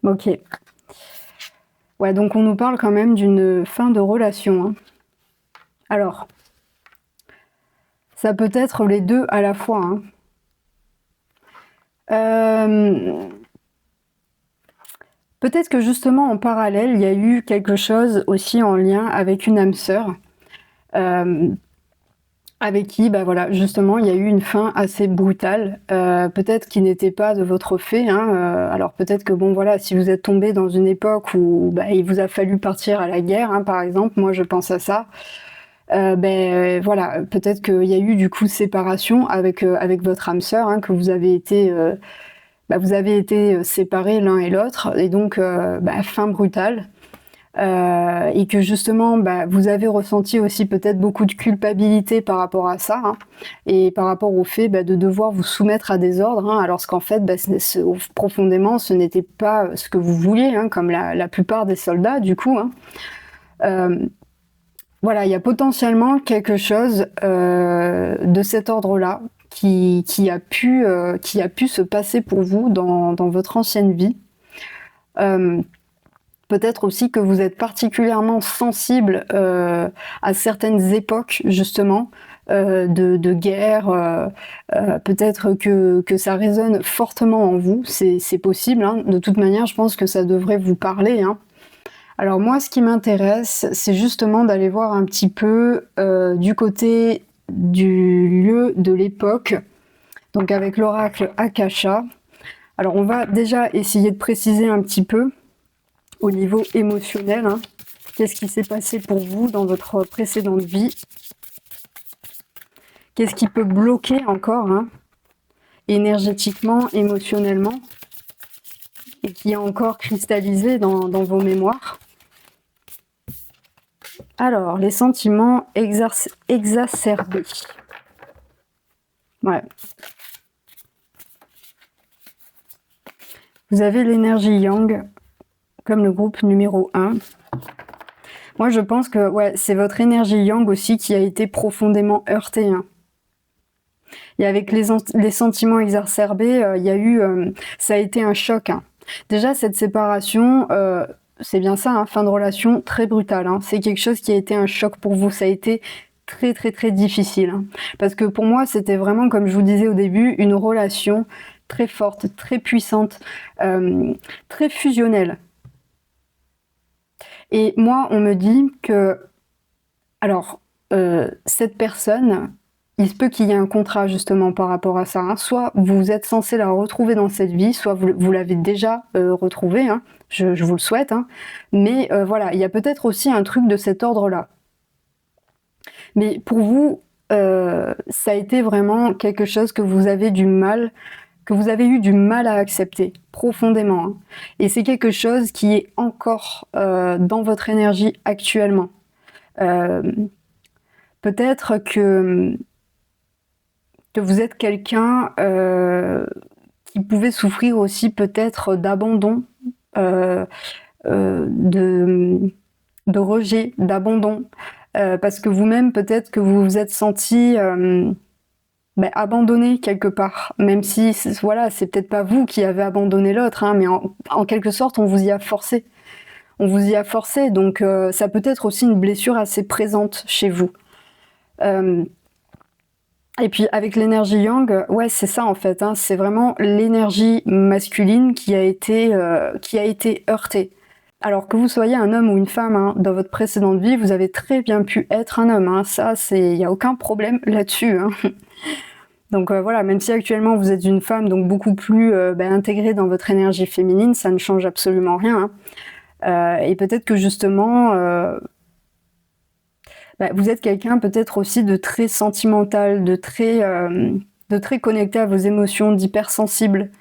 Ok. Ouais, donc on nous parle quand même d'une fin de relation, hein. Alors, ça peut être les deux à la fois, hein. Peut-être que justement en parallèle, il y a eu quelque chose aussi en lien avec une âme sœur, avec qui, voilà, justement, il y a eu une fin assez brutale, peut-être qui n'était pas de votre fait, hein, alors peut-être que bon, voilà, si vous êtes tombé dans une époque où il vous a fallu partir à la guerre, hein, par exemple, moi je pense à ça. Voilà, peut-être qu'il y a eu du coup séparation avec votre âme sœur, hein, que vous avez été séparés l'un et l'autre, et donc fin brutale, et que justement vous avez ressenti aussi peut-être beaucoup de culpabilité par rapport à ça, hein, et par rapport au fait de devoir vous soumettre à des ordres, hein, alors qu'en fait profondément ce n'était pas ce que vous vouliez, hein, comme la plupart des soldats du coup, hein. Voilà, il y a potentiellement quelque chose de cet ordre-là qui a pu se passer pour vous dans votre ancienne vie. Peut-être aussi que vous êtes particulièrement sensible à certaines époques, justement, de guerre. Peut-être que ça résonne fortement en vous, c'est possible, hein. De toute manière, je pense que ça devrait vous parler, hein. Alors moi, ce qui m'intéresse, c'est justement d'aller voir un petit peu du côté du lieu, de l'époque, donc avec l'oracle Akasha. Alors on va déjà essayer de préciser un petit peu au niveau émotionnel, hein, qu'est-ce qui s'est passé pour vous dans votre précédente vie. Qu'est-ce qui peut bloquer encore, hein, énergétiquement, émotionnellement, et qui est encore cristallisé dans vos mémoires? Alors, les sentiments exacerbés. Ouais. Vous avez l'énergie yang comme le groupe numéro 1. Moi, je pense que ouais, c'est votre énergie yang aussi qui a été profondément heurtée, hein. Et avec les sentiments exacerbés, il y a eu, ça a été un choc, hein. Déjà, cette séparation, c'est bien ça, hein, fin de relation très brutale, hein. C'est quelque chose qui a été un choc pour vous. Ça a été très très très difficile, hein. Parce que pour moi, c'était vraiment, comme je vous disais au début, une relation très forte, très puissante, très fusionnelle. Et moi, on me dit que, alors, cette personne, il se peut qu'il y ait un contrat justement par rapport à ça, hein. Soit vous êtes censé la retrouver dans cette vie, soit vous l'avez déjà retrouvée, hein. Je vous le souhaite, hein. Mais voilà, il y a peut-être aussi un truc de cet ordre-là. Mais pour vous, ça a été vraiment quelque chose que vous avez du mal, que vous avez eu du mal à accepter profondément, hein. Et c'est quelque chose qui est encore dans votre énergie actuellement. Peut-être que vous êtes quelqu'un qui pouvait souffrir aussi peut-être d'abandon, de rejet, d'abandon, parce que vous-même peut-être que vous vous êtes senti abandonné quelque part, même si voilà, c'est peut-être pas vous qui avez abandonné l'autre, hein, mais en quelque sorte on vous y a forcé. On vous y a forcé, donc ça peut être aussi une blessure assez présente chez vous. Et puis avec l'énergie yang, ouais, c'est ça en fait, hein, c'est vraiment l'énergie masculine qui a été heurtée. Alors que vous soyez un homme ou une femme, hein, dans votre précédente vie, vous avez très bien pu être un homme, hein, ça, il n'y a aucun problème là-dessus, hein. Donc voilà, même si actuellement vous êtes une femme, donc beaucoup plus intégrée dans votre énergie féminine, ça ne change absolument rien, hein. Et peut-être que justement, vous êtes quelqu'un peut-être aussi de très sentimental, de très connecté à vos émotions, d'hypersensible.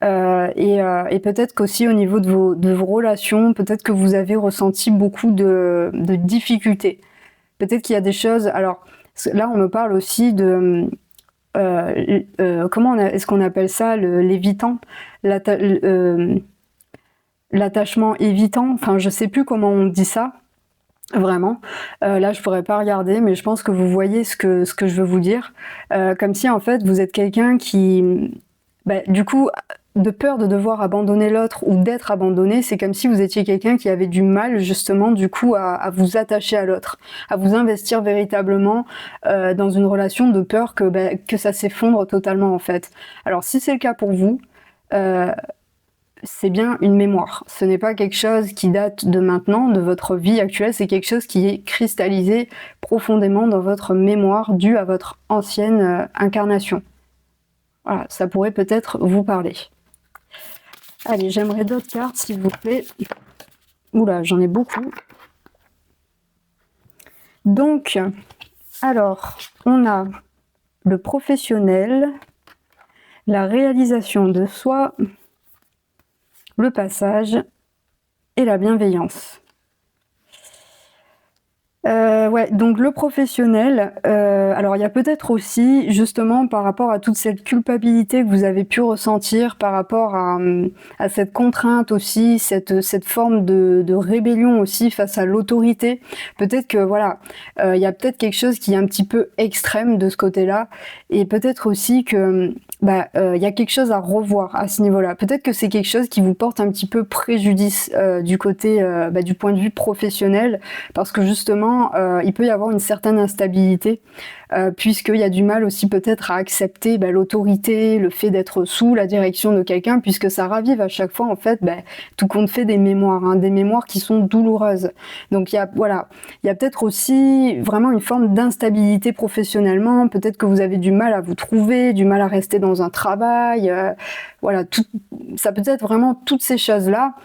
Et peut-être qu'aussi au niveau de vos relations, peut-être que vous avez ressenti beaucoup de difficultés. Peut-être qu'il y a des choses... Alors là, on me parle aussi de... comment est-ce qu'on appelle ça, l'évitant, l'attachement évitant, enfin je sais plus comment on dit ça, vraiment. Là je pourrais pas regarder, mais je pense que vous voyez ce que je veux vous dire. Comme si en fait vous êtes quelqu'un qui, du coup, de peur de devoir abandonner l'autre ou d'être abandonné, c'est comme si vous étiez quelqu'un qui avait du mal justement du coup à vous attacher à l'autre, à vous investir véritablement dans une relation, de peur que ça s'effondre totalement en fait. Alors si c'est le cas pour vous, c'est bien une mémoire. Ce n'est pas quelque chose qui date de maintenant, de votre vie actuelle, c'est quelque chose qui est cristallisé profondément dans votre mémoire dû à votre ancienne incarnation. Voilà, ça pourrait peut-être vous parler. Allez, j'aimerais d'autres cartes, s'il vous plaît. Oula, j'en ai beaucoup. Donc, alors, on a le professionnel, la réalisation de soi, le passage et la bienveillance. Ouais, donc le professionnel, alors il y a peut-être aussi, justement, par rapport à toute cette culpabilité que vous avez pu ressentir, par rapport à cette contrainte aussi, cette forme de rébellion aussi face à l'autorité, peut-être que voilà, il y a peut-être quelque chose qui est un petit peu extrême de ce côté-là, et peut-être aussi que il y a quelque chose à revoir à ce niveau-là. Peut-être que c'est quelque chose qui vous porte un petit peu préjudice du côté, du point de vue professionnel, parce que justement, il peut y avoir une certaine instabilité, puisqu'il y a du mal aussi peut-être à accepter l'autorité, le fait d'être sous la direction de quelqu'un, puisque ça ravive à chaque fois en fait tout compte fait des mémoires, hein, des mémoires qui sont douloureuses. Donc il y a peut-être aussi vraiment une forme d'instabilité professionnellement, peut-être que vous avez du mal à vous trouver, du mal à rester dans un travail, voilà, ça peut être vraiment toutes ces choses-là.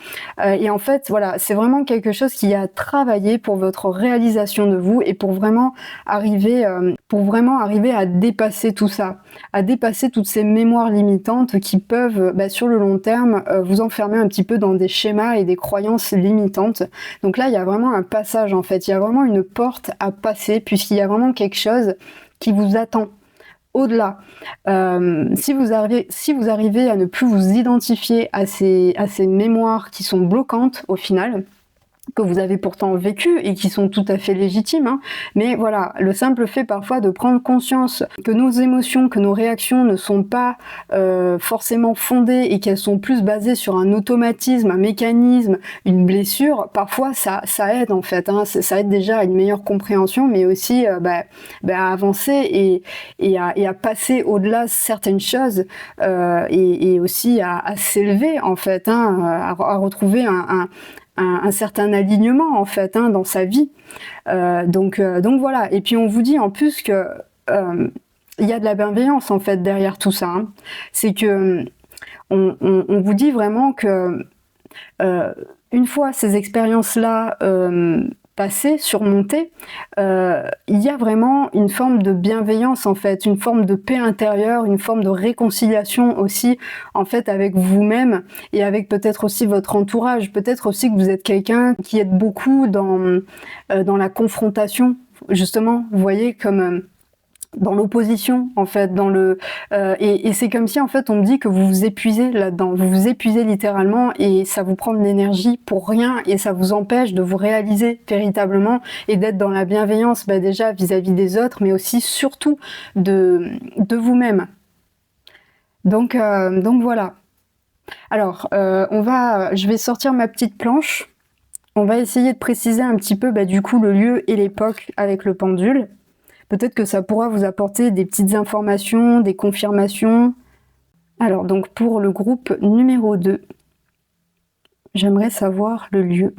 Et en fait, voilà, c'est vraiment quelque chose qui a travaillé pour votre réalisation de vous et pour vraiment arriver à dépasser tout ça, à dépasser toutes ces mémoires limitantes qui peuvent, sur le long terme, vous enfermer un petit peu dans des schémas et des croyances limitantes. Donc là, il y a vraiment un passage en fait, il y a vraiment une porte à passer puisqu'il y a vraiment quelque chose qui vous attend au-delà. Si vous arrivez à ne plus vous identifier à ces mémoires qui sont bloquantes au final, que vous avez pourtant vécu et qui sont tout à fait légitimes, hein. Mais voilà, le simple fait parfois de prendre conscience que nos émotions, que nos réactions ne sont pas forcément fondées et qu'elles sont plus basées sur un automatisme, un mécanisme, une blessure, parfois ça aide en fait, hein. Ça aide déjà à une meilleure compréhension, mais aussi à avancer et à passer au-delà certaines choses et aussi à s'élever en fait, hein, à retrouver un certain alignement en fait, hein, dans sa vie. Donc voilà. Et puis on vous dit en plus que il y a de la bienveillance en fait derrière tout ça, hein. C'est que on vous dit vraiment que une fois ces expériences-là passées, surmontées, il y a vraiment une forme de bienveillance en fait, une forme de paix intérieure, une forme de réconciliation aussi en fait avec vous-même et avec peut-être aussi votre entourage. Peut-être aussi que vous êtes quelqu'un qui est beaucoup dans la confrontation, justement, vous voyez, comme dans l'opposition en fait, et c'est comme si en fait on me dit que vous vous épuisez là-dedans, vous vous épuisez littéralement et ça vous prend de l'énergie pour rien et ça vous empêche de vous réaliser véritablement et d'être dans la bienveillance déjà vis-à-vis des autres, mais aussi surtout de vous-même. Donc voilà. Alors je vais sortir ma petite planche. On va essayer de préciser un petit peu du coup le lieu et l'époque avec le pendule. Peut-être que ça pourra vous apporter des petites informations, des confirmations. Alors donc pour le groupe numéro 2, j'aimerais savoir le lieu.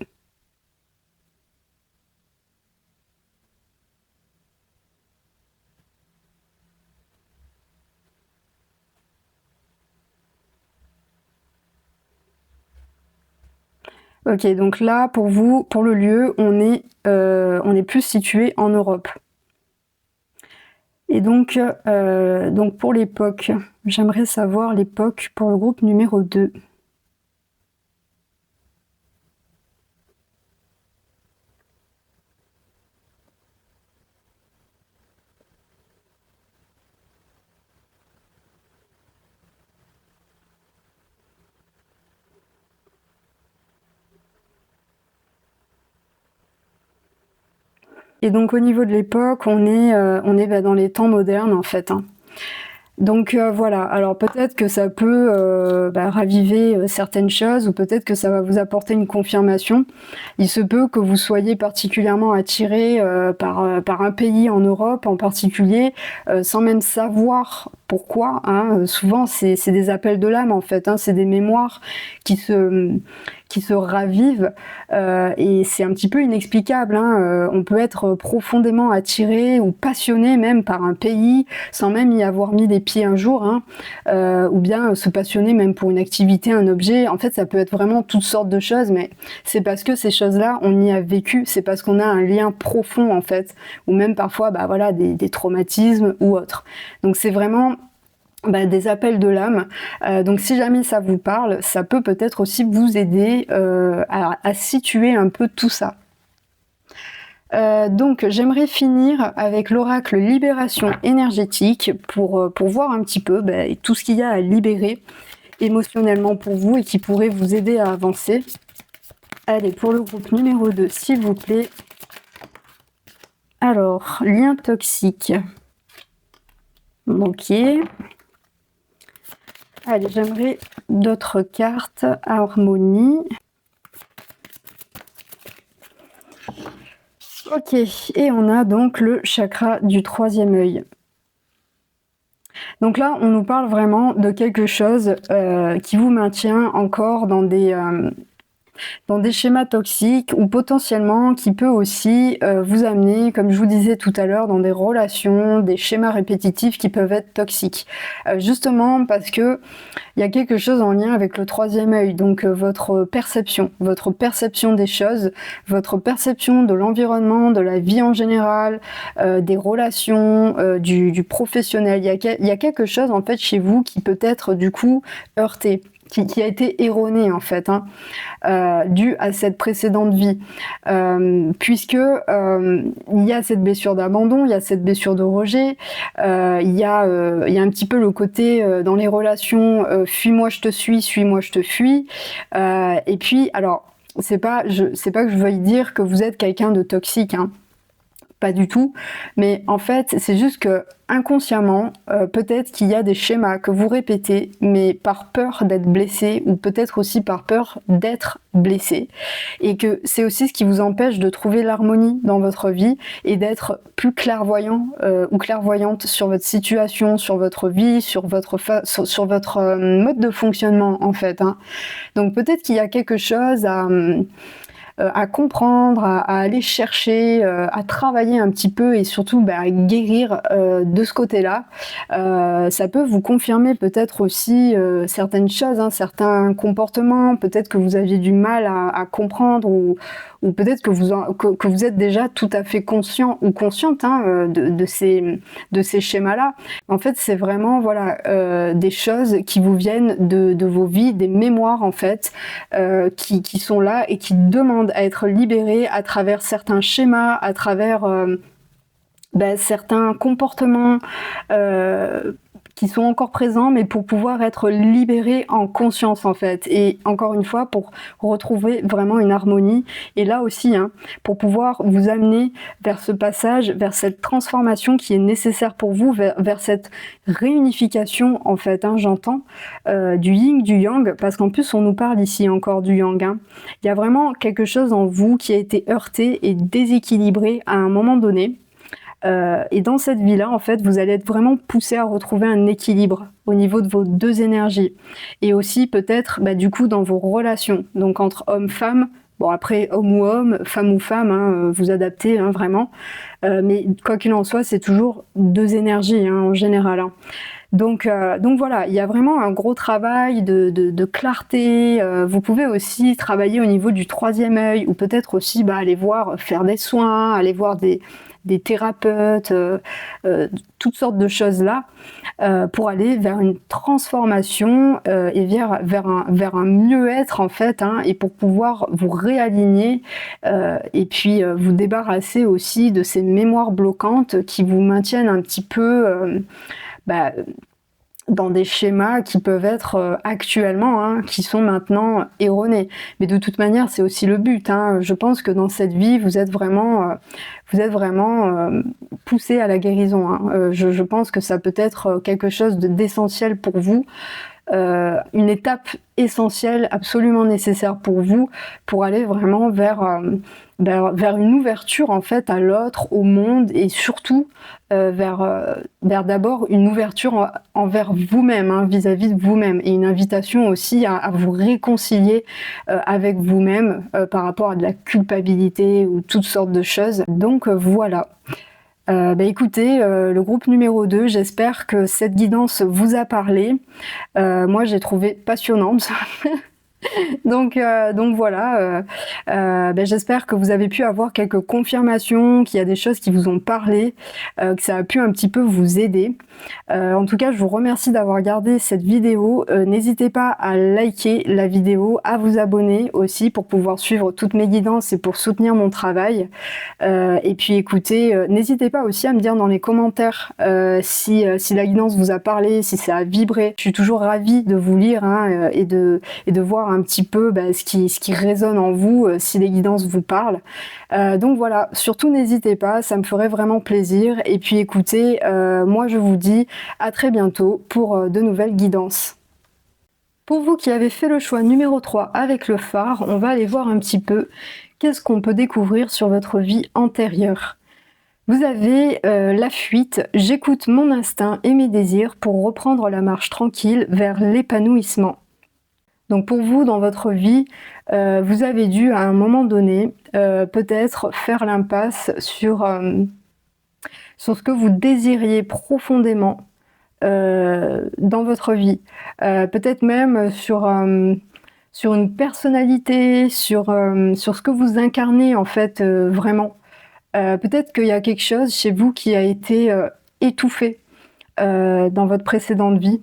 Ok, donc là pour vous, pour le lieu, on est plus situé en Europe. Et donc pour l'époque, j'aimerais savoir l'époque pour le groupe numéro 2. Et donc au niveau de l'époque, on est dans les temps modernes en fait, hein. Donc voilà, alors peut-être que ça peut raviver certaines choses ou peut-être que ça va vous apporter une confirmation. Il se peut que vous soyez particulièrement attiré par un pays en Europe en particulier, sans même savoir pourquoi, hein. Souvent c'est des appels de l'âme en fait, hein. C'est des mémoires qui se ravivent et c'est un petit peu inexplicable, hein. On peut être profondément attiré ou passionné même par un pays sans même y avoir mis les pieds un jour, hein. Ou bien se passionner même pour une activité, un objet. En fait ça peut être vraiment toutes sortes de choses, mais c'est parce que ces choses-là on y a vécu, c'est parce qu'on a un lien profond en fait, ou même parfois des traumatismes ou autres. Donc c'est vraiment des appels de l'âme. Donc si jamais ça vous parle, ça peut peut-être aussi vous aider à situer un peu tout ça. Donc j'aimerais finir avec l'oracle libération énergétique pour voir un petit peu tout ce qu'il y a à libérer émotionnellement pour vous et qui pourrait vous aider à avancer. Allez, pour le groupe numéro 2, s'il vous plaît. Alors, lien toxique. Ok. Allez, j'aimerais d'autres cartes. Harmonie. Ok, et on a donc le chakra du 3e œil. Donc là, on nous parle vraiment de quelque chose qui vous maintient encore dans des dans des schémas toxiques ou potentiellement qui peut aussi vous amener, comme je vous disais tout à l'heure, dans des relations, des schémas répétitifs qui peuvent être toxiques. Justement parce que il y a quelque chose en lien avec le troisième œil, donc votre perception des choses, votre perception de l'environnement, de la vie en général, des relations, du professionnel. Il y a quelque chose en fait chez vous qui peut être du coup heurté, qui a été erroné en fait, hein, dû à cette précédente vie, puisque il y a cette blessure d'abandon, il y a cette blessure de rejet, il y a un petit peu le côté dans les relations fuis-moi je te suis-moi je te fuis, et puis alors c'est pas que je veuille dire que vous êtes quelqu'un de toxique, hein. Pas du tout, mais en fait c'est juste que inconsciemment peut-être qu'il y a des schémas que vous répétez mais par peur d'être blessé ou peut-être aussi par peur d'être blessé, et que c'est aussi ce qui vous empêche de trouver l'harmonie dans votre vie et d'être plus clairvoyant ou clairvoyante sur votre situation, sur votre vie, sur votre mode de fonctionnement en fait, hein. Donc peut-être qu'il y a quelque chose à comprendre, à aller chercher, à travailler un petit peu et surtout à guérir de ce côté-là. Ça peut vous confirmer peut-être aussi certaines choses, hein, certains comportements, peut-être que vous aviez du mal à comprendre, ou peut-être que vous êtes déjà tout à fait conscient ou consciente, hein, de ces schémas-là. En fait, c'est vraiment voilà, des choses qui vous viennent de vos vies, des mémoires en fait, qui sont là et qui demandent à être libérées à travers certains schémas, à travers certains comportements qui sont encore présents, mais pour pouvoir être libérés en conscience en fait. Et encore une fois, pour retrouver vraiment une harmonie. Et là aussi, hein, pour pouvoir vous amener vers ce passage, vers cette transformation qui est nécessaire pour vous, vers cette réunification en fait, hein, j'entends, du yin, du yang, parce qu'en plus on nous parle ici encore du yang, hein. Il y a vraiment quelque chose en vous qui a été heurté et déséquilibré à un moment donné. Et dans cette vie-là, en fait, vous allez être vraiment poussé à retrouver un équilibre au niveau de vos deux énergies. Et aussi peut-être, du coup, dans vos relations. Donc entre homme-femme, bon après, homme ou femme, hein, vous adaptez, hein, vraiment. Mais quoi qu'il en soit, c'est toujours deux énergies, hein, en général, hein. Donc voilà, il y a vraiment un gros travail de clarté. Vous pouvez aussi travailler au niveau du troisième œil, ou peut-être aussi aller voir, faire des soins, aller voir des thérapeutes, toutes sortes de choses là, pour aller vers une transformation et vers un mieux-être en fait, hein, et pour pouvoir vous réaligner et puis vous débarrasser aussi de ces mémoires bloquantes qui vous maintiennent un petit peu dans des schémas qui peuvent être actuellement, hein, qui sont maintenant erronés. Mais de toute manière, c'est aussi le but, hein. Je pense que dans cette vie, vous êtes vraiment poussé à la guérison, hein. Je pense que ça peut être quelque chose d'essentiel pour vous, une étape essentielle, absolument nécessaire pour vous, pour aller vraiment vers une ouverture en fait à l'autre, au monde, et surtout vers d'abord une ouverture envers vous-même, hein, vis-à-vis de vous-même, et une invitation aussi à vous réconcilier avec vous-même par rapport à de la culpabilité ou toutes sortes de choses. Donc voilà. Écoutez, le groupe numéro 2, j'espère que cette guidance vous a parlé. Moi, j'ai trouvé passionnante. Donc voilà, j'espère que vous avez pu avoir quelques confirmations, qu'il y a des choses qui vous ont parlé, que ça a pu un petit peu vous aider. En tout cas, je vous remercie d'avoir regardé cette vidéo. N'hésitez pas à liker la vidéo, à vous abonner aussi pour pouvoir suivre toutes mes guidances et pour soutenir mon travail. Et puis écoutez, n'hésitez pas aussi à me dire dans les commentaires si la guidance vous a parlé, si ça a vibré. Je suis toujours ravie de vous lire, hein, et de voir un petit peu ce qui résonne en vous, si les guidances vous parlent. Donc voilà, surtout n'hésitez pas, ça me ferait vraiment plaisir. Et puis écoutez, moi je vous dis à très bientôt pour de nouvelles guidances. Pour vous qui avez fait le choix numéro 3 avec le phare, on va aller voir un petit peu qu'est-ce qu'on peut découvrir sur votre vie antérieure. Vous avez la fuite, j'écoute mon instinct et mes désirs pour reprendre la marche tranquille vers l'épanouissement. Donc pour vous, dans votre vie, vous avez dû à un moment donné, peut-être faire l'impasse sur ce que vous désiriez profondément, dans votre vie. Peut-être même sur une personnalité, sur ce que vous incarnez en fait, vraiment. Peut-être qu'il y a quelque chose chez vous qui a été, étouffé, dans votre précédente vie.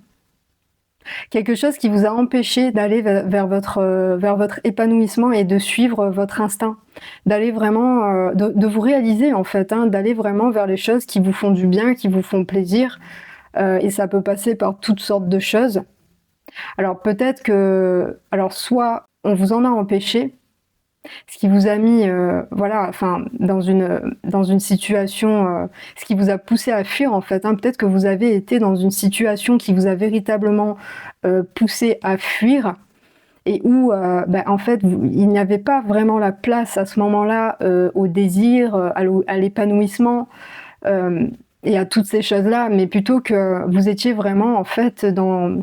Quelque chose qui vous a empêché d'aller vers votre épanouissement et de suivre votre instinct. D'aller vraiment, de vous réaliser en fait, hein, d'aller vraiment vers les choses qui vous font du bien, qui vous font plaisir. Et ça peut passer par toutes sortes de choses. Alors peut-être que, alors soit on vous en a empêché, ce qui vous a mis, voilà, enfin, dans une situation, ce qui vous a poussé à fuir en fait, hein. Peut-être que vous avez été dans une situation qui vous a véritablement poussé à fuir et où, en fait, il n'y avait pas vraiment la place à ce moment-là au désir, à l'épanouissement et à toutes ces choses-là, mais plutôt que vous étiez vraiment en fait dans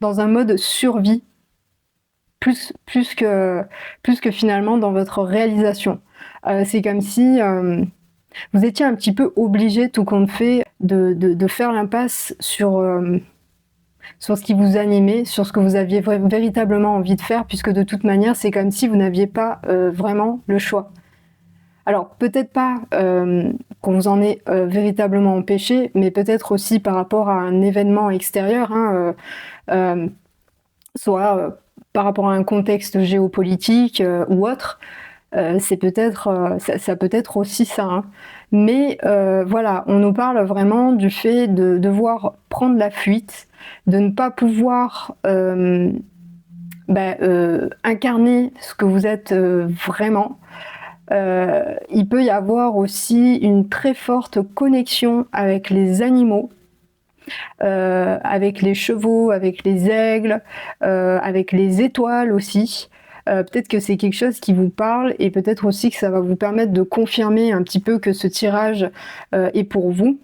un mode survie plus que finalement dans votre réalisation. C'est comme si vous étiez un petit peu obligé, tout compte fait, de faire l'impasse sur ce qui vous animait, sur ce que vous aviez véritablement envie de faire, puisque de toute manière, c'est comme si vous n'aviez pas vraiment le choix. Alors peut-être pas qu'on vous en ait véritablement empêché, mais peut-être aussi par rapport à un événement extérieur, hein, soit par rapport à un contexte géopolitique ou autre. C'est peut-être, ça peut être aussi ça, hein. Mais voilà, on nous parle vraiment du fait de devoir prendre la fuite, de ne pas pouvoir incarner ce que vous êtes vraiment. Il peut y avoir aussi une très forte connexion avec les animaux, avec les chevaux, avec les aigles, avec les étoiles aussi. Peut-être que c'est quelque chose qui vous parle et peut-être aussi que ça va vous permettre de confirmer un petit peu que ce tirage est pour vous.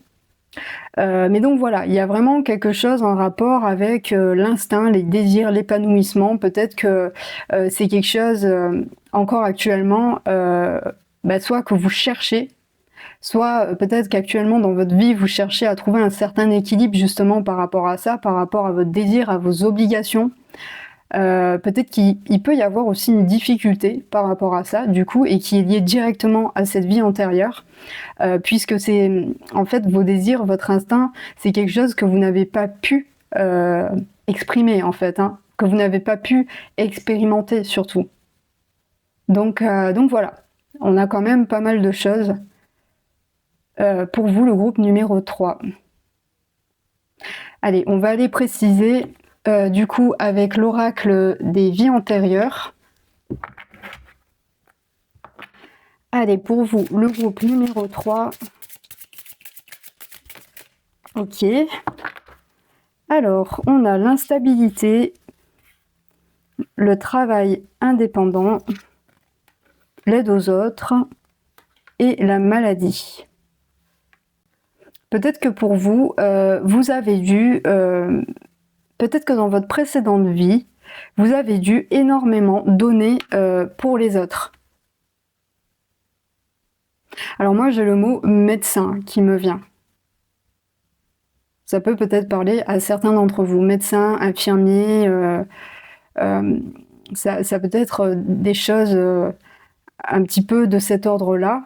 Mais donc voilà, il y a vraiment quelque chose en rapport avec l'instinct, les désirs, l'épanouissement. Peut-être que c'est quelque chose encore actuellement, soit que vous cherchez, soit peut-être qu'actuellement dans votre vie, vous cherchez à trouver un certain équilibre justement par rapport à ça, par rapport à votre désir, à vos obligations. Peut-être qu'il peut y avoir aussi une difficulté par rapport à ça, du coup, et qui est liée directement à cette vie antérieure, puisque c'est, en fait, vos désirs, votre instinct, c'est quelque chose que vous n'avez pas pu exprimer, en fait, hein, que vous n'avez pas pu expérimenter, surtout. Donc voilà, on a quand même pas mal de choses. Pour vous, le groupe numéro 3. Allez, on va aller préciser du coup avec l'oracle des vies antérieures. Allez, pour vous, le groupe numéro 3. Ok. Alors, on a l'instabilité, le travail indépendant, l'aide aux autres et la maladie. Peut-être que pour vous, vous avez dû, peut-être que dans votre précédente vie, vous avez dû énormément donner pour les autres. Alors moi, j'ai le mot médecin qui me vient. Ça peut peut-être parler à certains d'entre vous, médecins, infirmiers, ça peut être des choses un petit peu de cet ordre-là.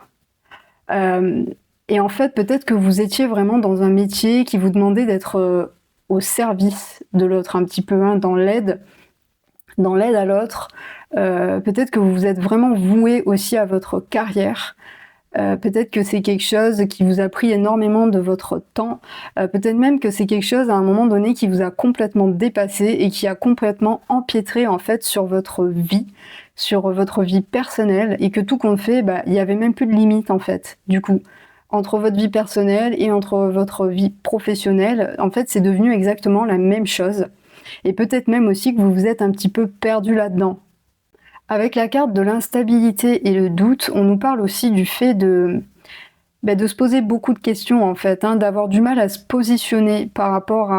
Et en fait, peut-être que vous étiez vraiment dans un métier qui vous demandait d'être au service de l'autre, un petit peu, hein, dans l'aide à l'autre. Peut-être que vous vous êtes vraiment voué aussi à votre carrière. Peut-être que c'est quelque chose qui vous a pris énormément de votre temps. Peut-être même que c'est quelque chose à un moment donné qui vous a complètement dépassé et qui a complètement empiétré en fait sur votre vie personnelle, et que tout compte fait, il n'y avait même plus de limite en fait, du coup. Entre votre vie personnelle et entre votre vie professionnelle, en fait, c'est devenu exactement la même chose. Et peut-être même aussi que vous vous êtes un petit peu perdu là-dedans. Avec la carte de l'instabilité et le doute, on nous parle aussi du fait de se poser beaucoup de questions en fait, hein, d'avoir du mal à se positionner par rapport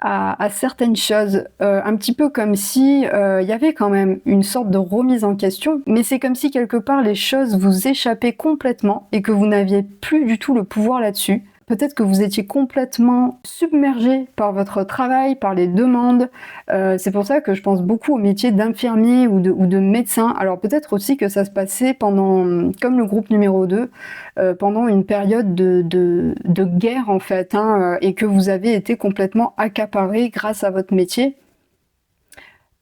à certaines choses, un petit peu comme si il y avait quand même une sorte de remise en question, mais c'est comme si quelque part les choses vous échappaient complètement et que vous n'aviez plus du tout le pouvoir là-dessus. Peut-être que vous étiez complètement submergé par votre travail, par les demandes. C'est pour ça que je pense beaucoup au métier d'infirmier ou de médecin. Alors peut-être aussi que ça se passait pendant, comme le groupe numéro 2, pendant une période de guerre en fait, hein, et que vous avez été complètement accaparé grâce à votre métier,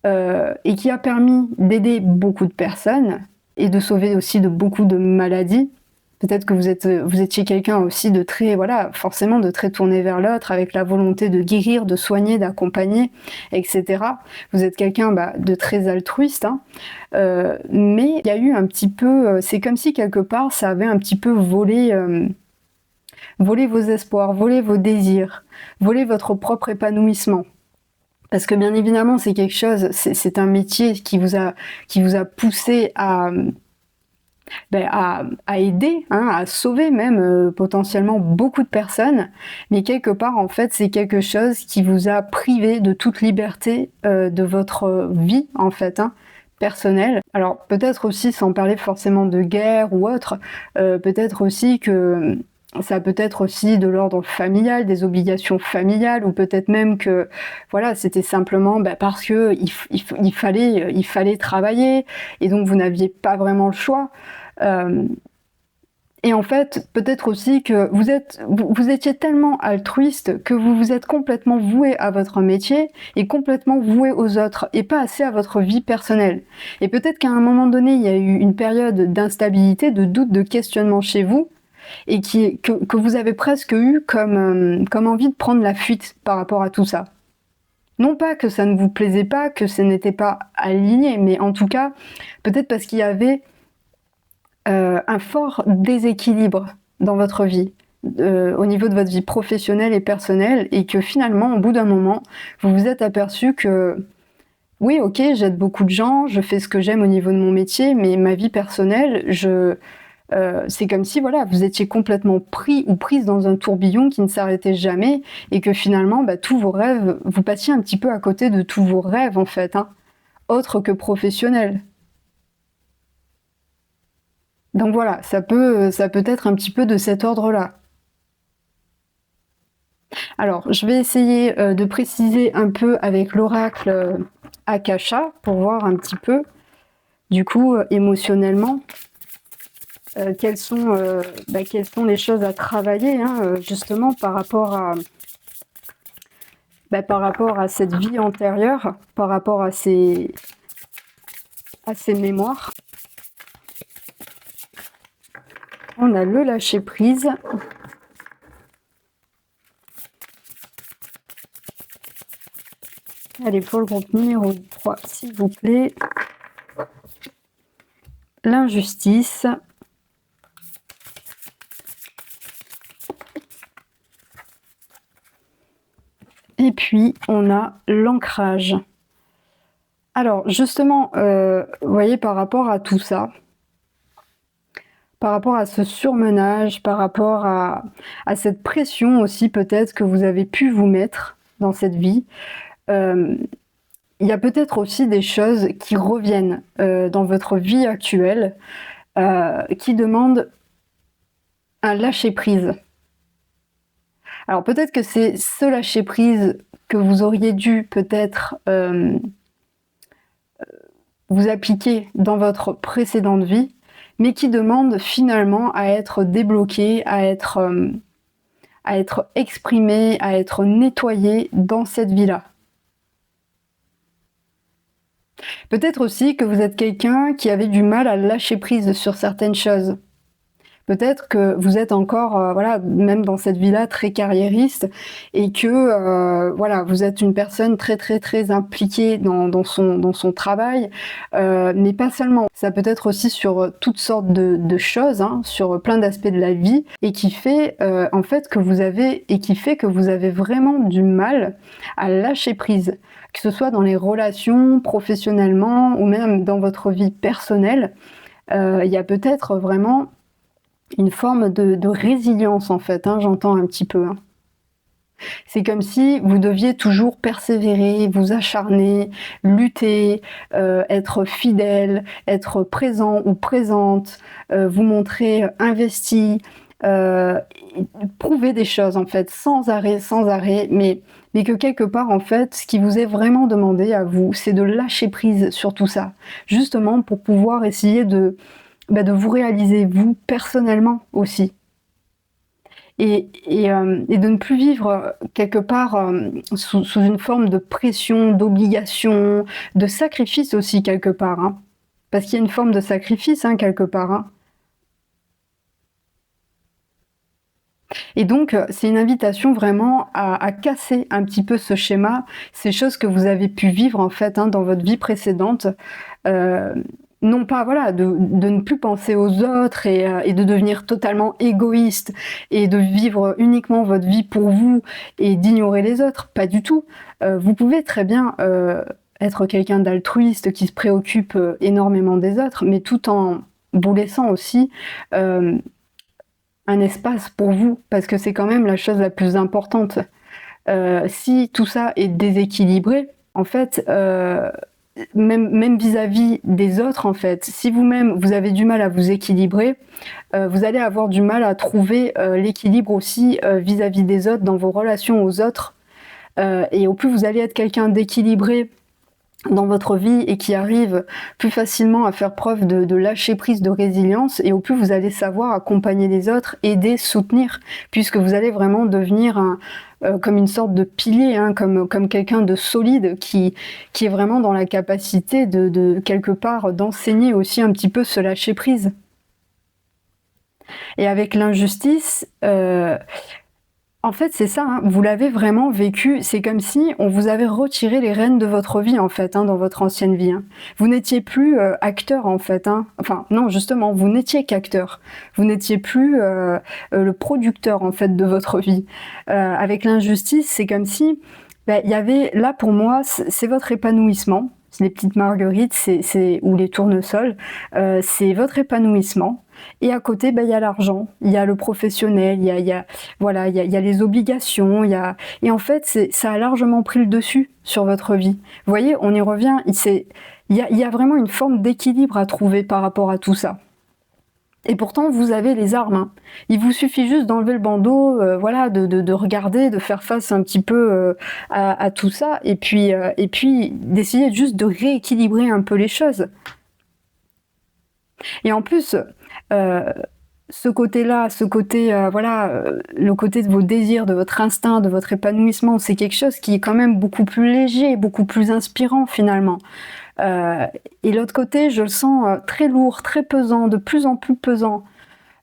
et qui a permis d'aider beaucoup de personnes et de sauver aussi de beaucoup de maladies. Peut-être que vous étiez quelqu'un aussi de très, voilà, forcément de très tourné vers l'autre, avec la volonté de guérir, de soigner, d'accompagner, etc. Vous êtes quelqu'un de très altruiste, hein. Mais il y a eu un petit peu, c'est comme si quelque part ça avait un petit peu volé vos espoirs, volé vos désirs, volé votre propre épanouissement. Parce que bien évidemment c'est quelque chose, c'est un métier qui vous a poussé à aider, hein, à sauver même potentiellement beaucoup de personnes, mais quelque part en fait c'est quelque chose qui vous a privé de toute liberté de votre vie en fait, hein, personnelle. Alors peut-être aussi, sans parler forcément de guerre ou autre, peut-être aussi que ça peut être aussi de l'ordre familial, des obligations familiales, ou peut-être même que voilà, c'était simplement parce que il fallait travailler et donc vous n'aviez pas vraiment le choix. Et en fait, peut-être aussi que vous étiez tellement altruiste que vous vous êtes complètement voué à votre métier et complètement voué aux autres et pas assez à votre vie personnelle. Et peut-être qu'à un moment donné, il y a eu une période d'instabilité, de doute, de questionnement chez vous et que vous avez presque eu comme envie de prendre la fuite par rapport à tout ça. Non pas que ça ne vous plaisait pas, que ce n'était pas aligné, mais en tout cas, peut-être parce qu'il y avait un fort déséquilibre dans votre vie, au niveau de votre vie professionnelle et personnelle, et que finalement, au bout d'un moment, vous vous êtes aperçu que oui, ok, j'aide beaucoup de gens, je fais ce que j'aime au niveau de mon métier, mais ma vie personnelle, c'est comme si voilà, vous étiez complètement pris ou prise dans un tourbillon qui ne s'arrêtait jamais, et que finalement, tous vos rêves, vous passiez un petit peu à côté de tous vos rêves en fait, hein, autres que professionnels. Donc voilà, ça peut être un petit peu de cet ordre-là. Alors, je vais essayer de préciser un peu avec l'oracle Akasha pour voir un petit peu, du coup, émotionnellement, quelles sont les choses à travailler, hein, justement par rapport à cette vie antérieure, par rapport à ces mémoires. On a le lâcher prise. Allez, pour le groupe numéro 3, s'il vous plaît. L'injustice. Et puis, on a l'ancrage. Alors, justement, vous voyez, par rapport à tout ça, par rapport à ce surmenage, par rapport à cette pression aussi peut-être que vous avez pu vous mettre dans cette vie, il y a peut-être aussi des choses qui reviennent dans votre vie actuelle, qui demandent un lâcher-prise. Alors peut-être que c'est ce lâcher-prise que vous auriez dû peut-être vous appliquer dans votre précédente vie, mais qui demande finalement à être débloqué, à être exprimé, à être nettoyé dans cette vie-là. Peut-être aussi que vous êtes quelqu'un qui avait du mal à lâcher prise sur certaines choses. Peut-être que vous êtes encore, même dans cette vie-là, très carriériste et que, vous êtes une personne très, très, très impliquée dans son travail, mais pas seulement. Ça peut être aussi sur toutes sortes de choses, hein, sur plein d'aspects de la vie et qui fait, que vous avez vraiment du mal à lâcher prise, que ce soit dans les relations, professionnellement ou même dans votre vie personnelle. Il y a peut-être vraiment une forme de résilience en fait, hein, j'entends un petit peu. Hein. C'est comme si vous deviez toujours persévérer, vous acharner, lutter, être fidèle, être présent ou présente, vous montrer investi, heu, prouver des choses en fait sans arrêt, mais que quelque part en fait, ce qui vous est vraiment demandé à vous, c'est de lâcher prise sur tout ça. Justement pour pouvoir essayer de vous réaliser vous personnellement aussi. Et de ne plus vivre, quelque part, sous une forme de pression, d'obligation, de sacrifice aussi quelque part, hein. Parce qu'il y a une forme de sacrifice, hein, quelque part, hein. Et donc, c'est une invitation vraiment à casser un petit peu ce schéma, ces choses que vous avez pu vivre en fait, hein, dans votre vie précédente. Heu, non pas voilà, de ne plus penser aux autres et de devenir totalement égoïste et de vivre uniquement votre vie pour vous et d'ignorer les autres, pas du tout. Vous pouvez très bien, être quelqu'un d'altruiste qui se préoccupe, énormément des autres, mais tout en vous laissant aussi, hem un espace pour vous, parce que c'est quand même la chose la plus importante. Si tout ça est déséquilibré, en fait, même vis-à-vis des autres, en fait, si vous-même vous avez du mal à vous équilibrer, vous allez avoir du mal à trouver, l'équilibre aussi, vis-à-vis des autres, dans vos relations aux autres. Et au plus vous allez être quelqu'un d'équilibré dans votre vie et qui arrive plus facilement à faire preuve de lâcher prise, de résilience, et au plus vous allez savoir accompagner les autres, aider, soutenir, puisque vous allez vraiment devenir comme une sorte de pilier, hein, comme quelqu'un de solide qui est vraiment dans la capacité de quelque part d'enseigner aussi un petit peu ce lâcher prise. Et avec l'injustice, en fait, c'est ça, hein, vous l'avez vraiment vécu. C'est comme si on vous avait retiré les rênes de votre vie, en fait, hein, dans votre ancienne vie, hein. Vous n'étiez plus, acteur, en fait, hein. Enfin, non, justement, vous n'étiez qu'acteur. Vous n'étiez plus, le producteur, en fait, de votre vie. Avec l'injustice, c'est comme si, bah, il y avait là, pour moi, c'est votre épanouissement. Les petites marguerites, c'est ou les tournesols, c'est votre épanouissement. Et à côté, bah, il y a l'argent, il y a le professionnel, il y a voilà, il y a les obligations, il y a et en fait, ça a largement pris le dessus sur votre vie. Vous voyez, on y revient, il y a vraiment une forme d'équilibre à trouver par rapport à tout ça. Et pourtant, vous avez les armes, hein. Il vous suffit juste d'enlever le bandeau, voilà, de regarder, de faire face un petit peu, à tout ça et puis d'essayer juste de rééquilibrer un peu les choses. Et en plus, heu, ce côté-là, ce côté, voilà, le côté de vos désirs, de votre instinct, de votre épanouissement, c'est quelque chose qui est quand même beaucoup plus léger, beaucoup plus inspirant finalement. Heu et l'autre côté, je le sens, très lourd, très pesant, de plus en plus pesant.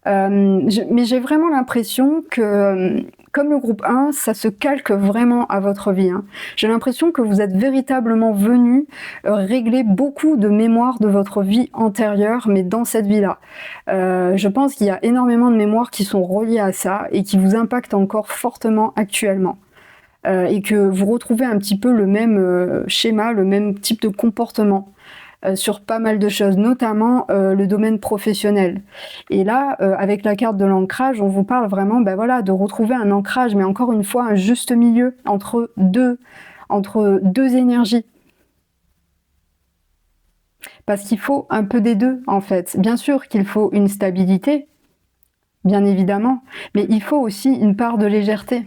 Mais j'ai vraiment l'impression que, comme le groupe 1, ça se calque vraiment à votre vie, hein. J'ai l'impression que vous êtes véritablement venu régler beaucoup de mémoires de votre vie antérieure, mais dans cette vie-là. Je pense qu'il y a énormément de mémoires qui sont reliées à ça et qui vous impactent encore fortement actuellement. Et que vous retrouvez un petit peu le même, schéma, le même type de comportement, sur pas mal de choses, notamment, le domaine professionnel. Et là, avec la carte de l'ancrage, on vous parle vraiment, bah, voilà, de retrouver un ancrage, mais encore une fois, un juste milieu entre 2 énergies. Parce qu'il faut un peu des 2 en fait. Bien sûr qu'il faut une stabilité, bien évidemment, mais il faut aussi une part de légèreté,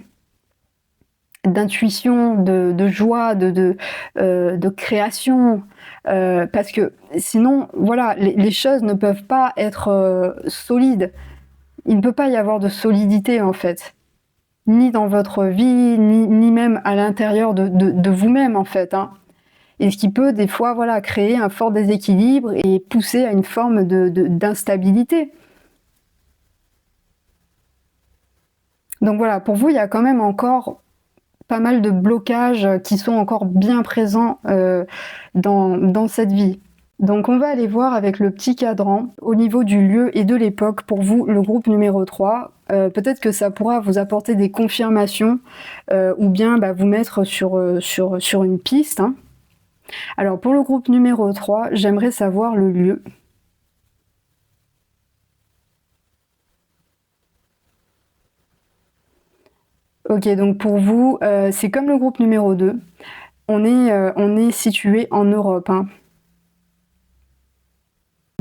d'intuition, de joie, de création, parce que sinon, voilà, les choses ne peuvent pas être, solides. Il ne peut pas y avoir de solidité, en fait, ni dans votre vie, ni même à l'intérieur de vous-même, en fait, hein. Et ce qui peut des fois, voilà, créer un fort déséquilibre et pousser à une forme d'instabilité. Donc voilà, pour vous, il y a quand même encore pas mal de blocages qui sont encore bien présents, dans cette vie. Donc on va aller voir avec le petit cadran au niveau du lieu et de l'époque pour vous, le groupe numéro 3. Peut-être que ça pourra vous apporter des confirmations, ou bien, bah, vous mettre sur une piste, hein. Alors pour le groupe numéro 3, j'aimerais savoir le lieu. Ok, donc pour vous, c'est comme le groupe numéro 2. On est situé en Europe, hein.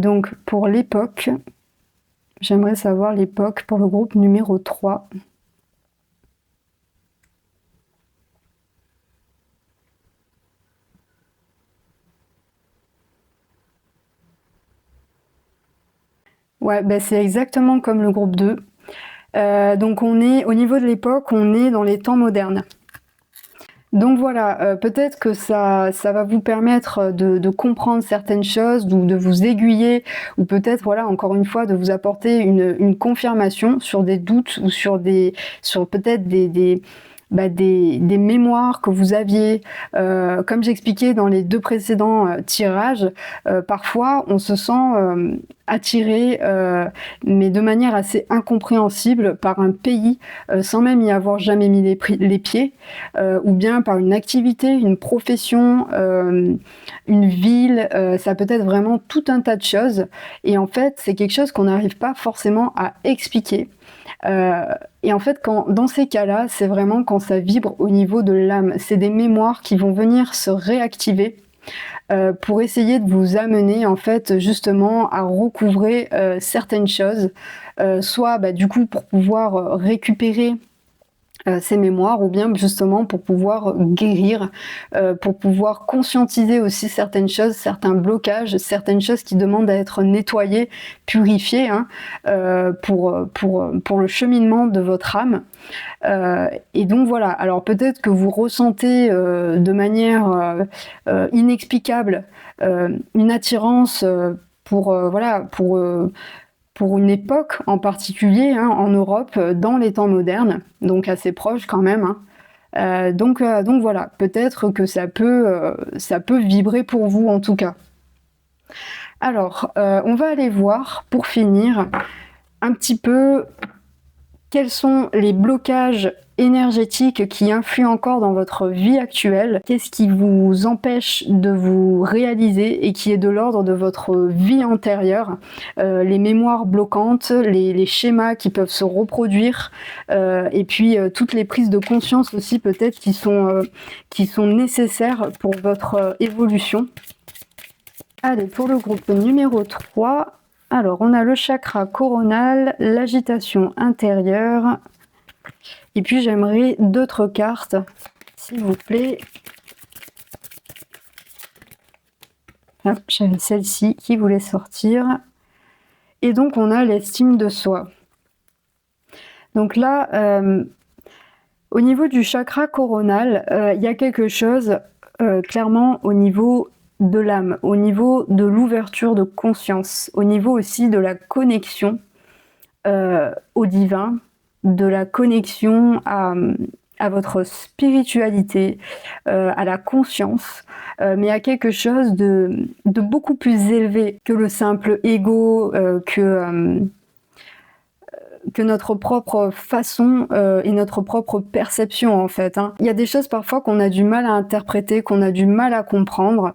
Donc pour l'époque, j'aimerais savoir l'époque pour le groupe numéro 3. Ouais, bah, c'est exactement comme le groupe 2. Donc on est au niveau de l'époque, on est dans les temps modernes. Donc voilà, peut-être que ça va vous permettre de comprendre certaines choses, ou de vous aiguiller, ou peut-être, voilà, encore une fois, de vous apporter une confirmation sur des doutes ou sur peut-être des mémoires que vous aviez. Comme j'expliquais dans les 2 précédents tirages, parfois on se sent attiré, mais de manière assez incompréhensible, par un pays sans même y avoir jamais mis les pieds, ou bien par une activité, une profession, une ville, ça peut être vraiment tout un tas de choses. Et en fait, c'est quelque chose qu'on n'arrive pas forcément à expliquer. Et en fait, dans ces cas-là, c'est vraiment quand ça vibre au niveau de l'âme. C'est des mémoires qui vont venir se réactiver pour essayer de vous amener, en fait, justement à recouvrer certaines choses, soit du coup pour pouvoir récupérer ces mémoires, ou bien justement pour pouvoir guérir, pour pouvoir conscientiser aussi certaines choses, certains blocages, certaines choses qui demandent à être nettoyées, purifiées, hein, pour le cheminement de votre âme. Et donc voilà, alors peut-être que vous ressentez de manière inexplicable une attirance pour une époque en particulier, hein, en Europe, dans les temps modernes, donc assez proche quand même, hein. Donc voilà, peut-être que ça peut vibrer pour vous en tout cas. Alors, on va aller voir, pour finir, un petit peu quels sont les blocages énergétiques qui influent encore dans votre vie actuelle. Qu'est-ce qui vous empêche de vous réaliser et qui est de l'ordre de votre vie antérieure, les mémoires bloquantes, les schémas qui peuvent se reproduire, et puis toutes les prises de conscience aussi peut-être qui sont nécessaires pour votre évolution. Allez, pour le groupe numéro 3, alors on a le chakra coronal, l'agitation intérieure, et puis j'aimerais d'autres cartes, s'il vous plaît. Hop, j'avais celle-ci qui voulait sortir. Et donc on a l'estime de soi. Donc là, au niveau du chakra coronal, il y a quelque chose clairement au niveau de l'âme, au niveau de l'ouverture de conscience, au niveau aussi de la connexion au divin, de la connexion à votre spiritualité, à la conscience, mais à quelque chose de beaucoup plus élevé que le simple ego, que notre propre façon et notre propre perception en fait, hein. Il y a des choses parfois qu'on a du mal à interpréter, qu'on a du mal à comprendre,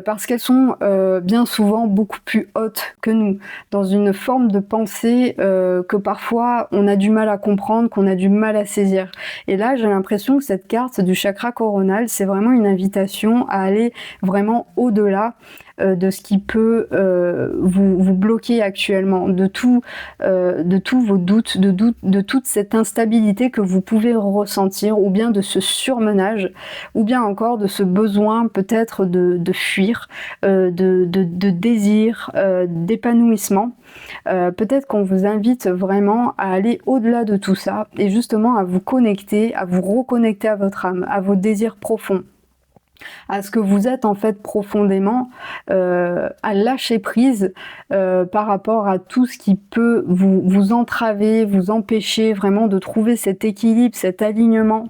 parce qu'elles sont bien souvent beaucoup plus hautes que nous, dans une forme de pensée que parfois on a du mal à comprendre, qu'on a du mal à saisir. Et là, j'ai l'impression que cette carte du chakra coronal, c'est vraiment une invitation à aller vraiment au-delà de ce qui peut vous bloquer actuellement, de tous vos doutes, de toute cette instabilité que vous pouvez ressentir, ou bien de ce surmenage, ou bien encore de ce besoin peut-être de fuir, de désir, d'épanouissement. Peut-être qu'on vous invite vraiment à aller au-delà de tout ça, et justement à vous connecter, à vous reconnecter à votre âme, à vos désirs profonds, à ce que vous êtes en fait profondément, à lâcher prise par rapport à tout ce qui peut vous entraver, vous empêcher vraiment de trouver cet équilibre, cet alignement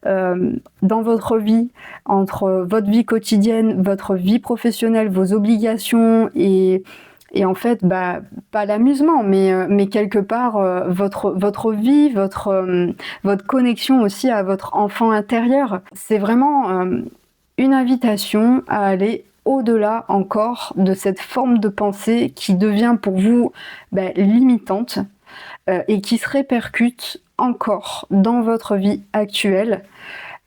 dans votre vie, entre votre vie quotidienne, votre vie professionnelle, vos obligations et en fait, pas l'amusement, mais quelque part votre vie, votre connexion aussi à votre enfant intérieur. C'est vraiment une invitation à aller au-delà encore de cette forme de pensée qui devient pour vous limitante et qui se répercute encore dans votre vie actuelle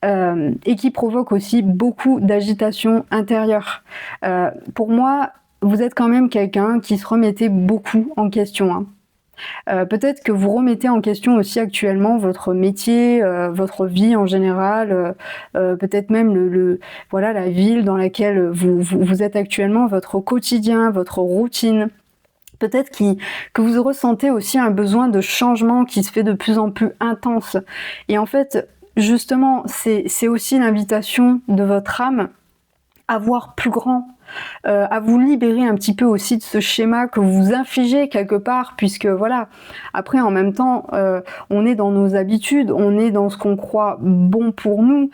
et qui provoque aussi beaucoup d'agitation intérieure. Pour moi, vous êtes quand même quelqu'un qui se remettait beaucoup en question, hein. Peut-être que vous remettez en question aussi actuellement votre métier, votre vie en général, peut-être même voilà, la ville dans laquelle vous êtes actuellement, votre quotidien, votre routine. Peut-être que vous ressentez aussi un besoin de changement qui se fait de plus en plus intense. Et en fait, justement, c'est aussi l'invitation de votre âme à voir plus grand, à vous libérer un petit peu aussi de ce schéma que vous vous infligez quelque part, puisque voilà, après en même temps, on est dans nos habitudes, on est dans ce qu'on croit bon pour nous,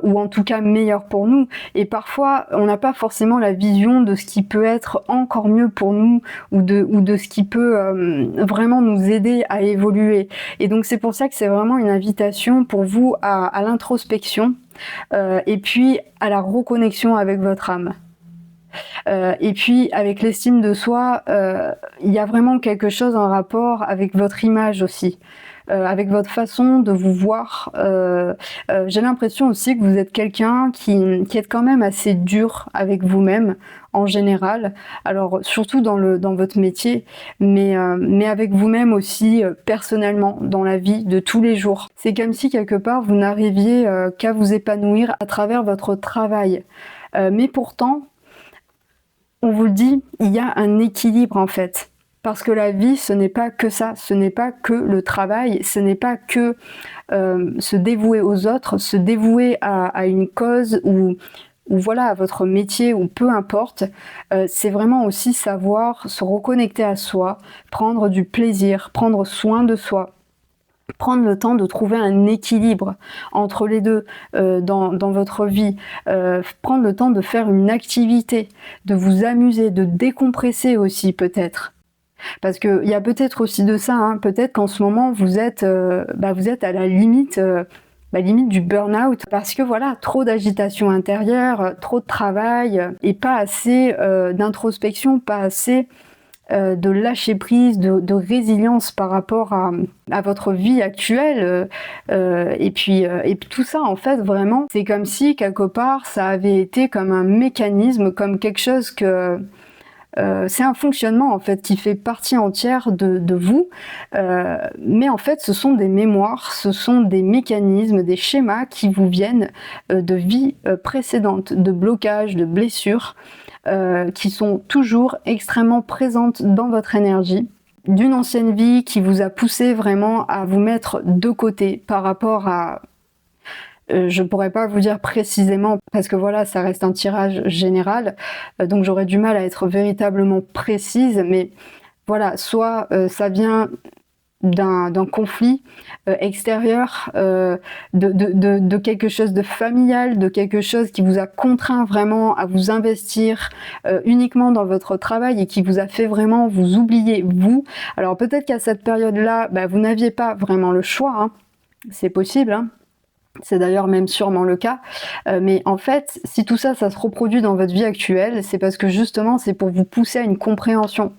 ou en tout cas meilleur pour nous, et parfois on n'a pas forcément la vision de ce qui peut être encore mieux pour nous, ou de ce qui peut vraiment nous aider à évoluer. Et donc c'est pour ça que c'est vraiment une invitation pour vous à l'introspection, et puis à la reconnexion avec votre âme. Et puis avec l'estime de soi, il y a vraiment quelque chose en rapport avec votre image aussi, avec votre façon de vous voir. J'ai l'impression aussi que vous êtes quelqu'un qui est quand même assez dur avec vous-même en général, alors surtout dans votre métier, mais avec vous-même aussi personnellement, dans la vie de tous les jours. C'est comme si quelque part vous n'arriviez qu'à vous épanouir à travers votre travail. Mais pourtant, on vous le dit, il y a un équilibre en fait. Parce que la vie, ce n'est pas que ça, ce n'est pas que le travail, ce n'est pas que se dévouer aux autres, se dévouer à une cause ou voilà, à votre métier ou peu importe. C'est vraiment aussi savoir se reconnecter à soi, prendre du plaisir, prendre soin de soi. Prendre le temps de trouver un équilibre entre les deux dans votre vie, prendre le temps de faire une activité, de vous amuser, de décompresser aussi peut-être. Parce qu'il y a peut-être aussi de ça, hein. Peut-être qu'en ce moment vous êtes à la limite, limite du burn-out, parce que voilà, trop d'agitation intérieure, trop de travail, et pas assez d'introspection, pas assez de lâcher prise, de résilience par rapport à votre vie actuelle, et puis tout ça en fait vraiment c'est comme si quelque part ça avait été comme un mécanisme, comme quelque chose que c'est un fonctionnement en fait qui fait partie entière de vous, mais en fait ce sont des mémoires, ce sont des mécanismes, des schémas qui vous viennent de vies précédentes, de blocages, de blessures, qui sont toujours extrêmement présentes dans votre énergie, d'une ancienne vie qui vous a poussé vraiment à vous mettre de côté par rapport à... je pourrais pas vous dire précisément parce que voilà, ça reste un tirage général, donc j'aurais du mal à être véritablement précise, mais voilà, soit ça vient d'un conflit extérieur, de quelque chose de familial, de quelque chose qui vous a contraint vraiment à vous investir uniquement dans votre travail et qui vous a fait vraiment vous oublier vous. Alors peut-être qu'à cette période-là, vous n'aviez pas vraiment le choix, hein. C'est possible, hein. C'est d'ailleurs même sûrement le cas, mais en fait, si tout ça, ça se reproduit dans votre vie actuelle, c'est parce que justement, c'est pour vous pousser à une compréhension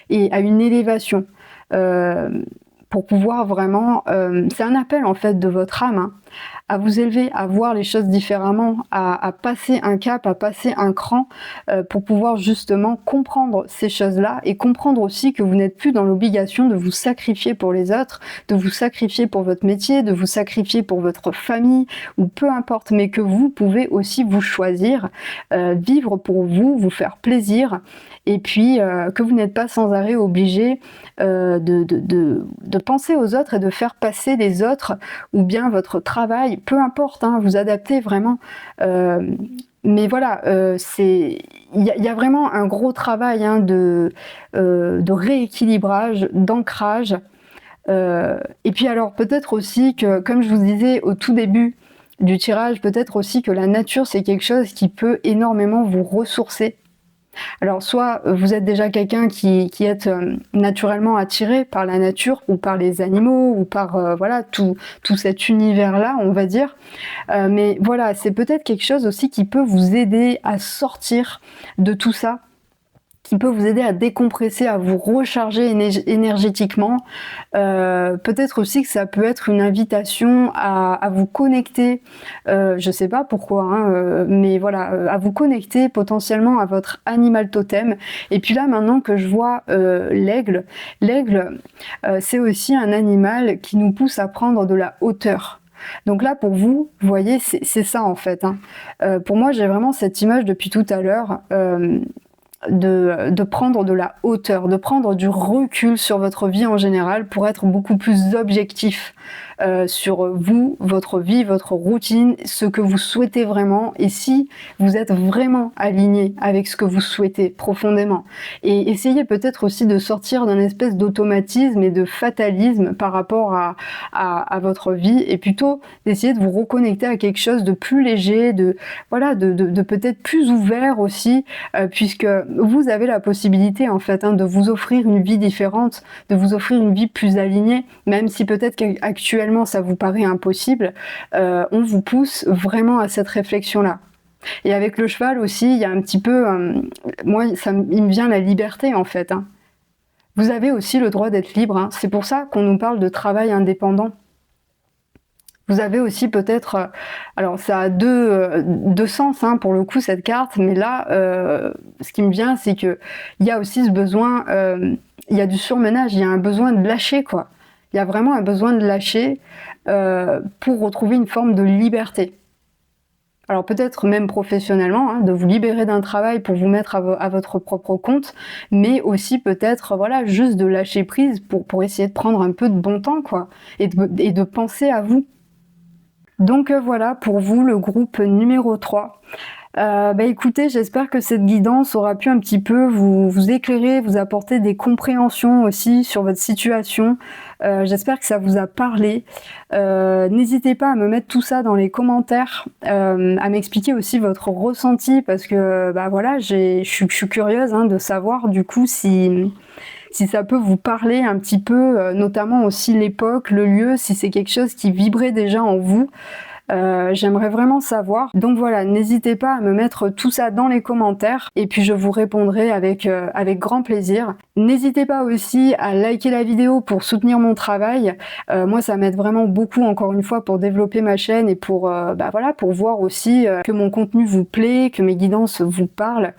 et à une élévation. Pour pouvoir vraiment... c'est un appel en fait de votre âme, hein, à vous élever, à voir les choses différemment, à passer un cap, à passer un cran, pour pouvoir justement comprendre ces choses-là et comprendre aussi que vous n'êtes plus dans l'obligation de vous sacrifier pour les autres, de vous sacrifier pour votre métier, de vous sacrifier pour votre famille, ou peu importe, mais que vous pouvez aussi vous choisir, vivre pour vous, vous faire plaisir, et puis que vous n'êtes pas sans arrêt obligé de penser aux autres et de faire passer les autres ou bien votre travail, peu importe, hein, vous adaptez vraiment. Mais voilà, il y a vraiment un gros travail, hein, de rééquilibrage, d'ancrage. Et puis alors peut-être aussi que, comme je vous disais au tout début du tirage, peut-être aussi que la nature c'est quelque chose qui peut énormément vous ressourcer. Alors soit vous êtes déjà quelqu'un qui est naturellement attiré par la nature ou par les animaux ou par voilà tout cet univers-là, on va dire. Mais voilà, c'est peut-être quelque chose aussi qui peut vous aider à sortir de tout ça qui peut vous aider à décompresser, à vous recharger énergétiquement. Peut-être aussi que ça peut être une invitation à vous connecter, je sais pas pourquoi, hein, mais voilà, à vous connecter potentiellement à votre animal totem. Et puis là, maintenant que je vois l'aigle, c'est aussi un animal qui nous pousse à prendre de la hauteur. Donc là, pour vous, vous voyez, c'est ça en fait, hein. Pour moi, j'ai vraiment cette image depuis tout à l'heure. De prendre de la hauteur, de prendre du recul sur votre vie en général pour être beaucoup plus objectif sur vous, votre vie, votre routine, ce que vous souhaitez vraiment et si vous êtes vraiment aligné avec ce que vous souhaitez profondément. Et essayez peut-être aussi de sortir d'un espèce d'automatisme et de fatalisme par rapport à votre vie et plutôt d'essayer de vous reconnecter à quelque chose de plus léger, de peut-être plus ouvert aussi, puisque vous avez la possibilité en fait de vous offrir une vie différente, de vous offrir une vie plus alignée, même si peut-être qu'actuellement ça vous paraît impossible, on vous pousse vraiment à cette réflexion-là. Et avec le cheval aussi, il y a un petit peu, moi il me vient la liberté en fait, hein. Vous avez aussi le droit d'être libre, hein. C'est pour ça qu'on nous parle de travail indépendant. Vous avez aussi peut-être, alors ça a deux sens hein, pour le coup cette carte, mais là, ce qui me vient, c'est que il y a aussi ce besoin, il y a du surmenage, il y a un besoin de lâcher quoi. Il y a vraiment un besoin de lâcher pour retrouver une forme de liberté. Alors peut-être même professionnellement, hein, de vous libérer d'un travail pour vous mettre à votre propre compte, mais aussi peut-être voilà juste de lâcher prise pour essayer de prendre un peu de bon temps quoi, et de penser à vous. Donc voilà pour vous le groupe numéro 3. Écoutez, j'espère que cette guidance aura pu un petit peu vous éclairer, vous apporter des compréhensions aussi sur votre situation. J'espère que ça vous a parlé. N'hésitez pas à me mettre tout ça dans les commentaires, à m'expliquer aussi votre ressenti parce que voilà, je suis curieuse hein, de savoir du coup si ça peut vous parler un petit peu, notamment aussi l'époque, le lieu, si c'est quelque chose qui vibrait déjà en vous. J'aimerais vraiment savoir. Donc voilà, n'hésitez pas à me mettre tout ça dans les commentaires et puis je vous répondrai avec grand plaisir. N'hésitez pas aussi à liker la vidéo pour soutenir mon travail. Moi, ça m'aide vraiment beaucoup, encore une fois, pour développer ma chaîne et pour voir aussi que mon contenu vous plaît, que mes guidances vous parlent.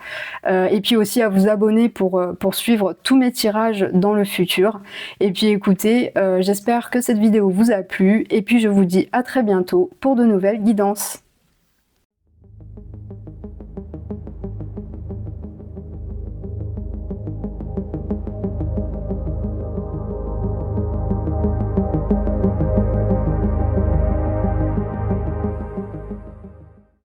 Et puis aussi à vous abonner pour suivre tous mes tirages dans le futur. Et puis écoutez, j'espère que cette vidéo vous a plu et puis je vous dis à très bientôt pour de nouvelles guidances.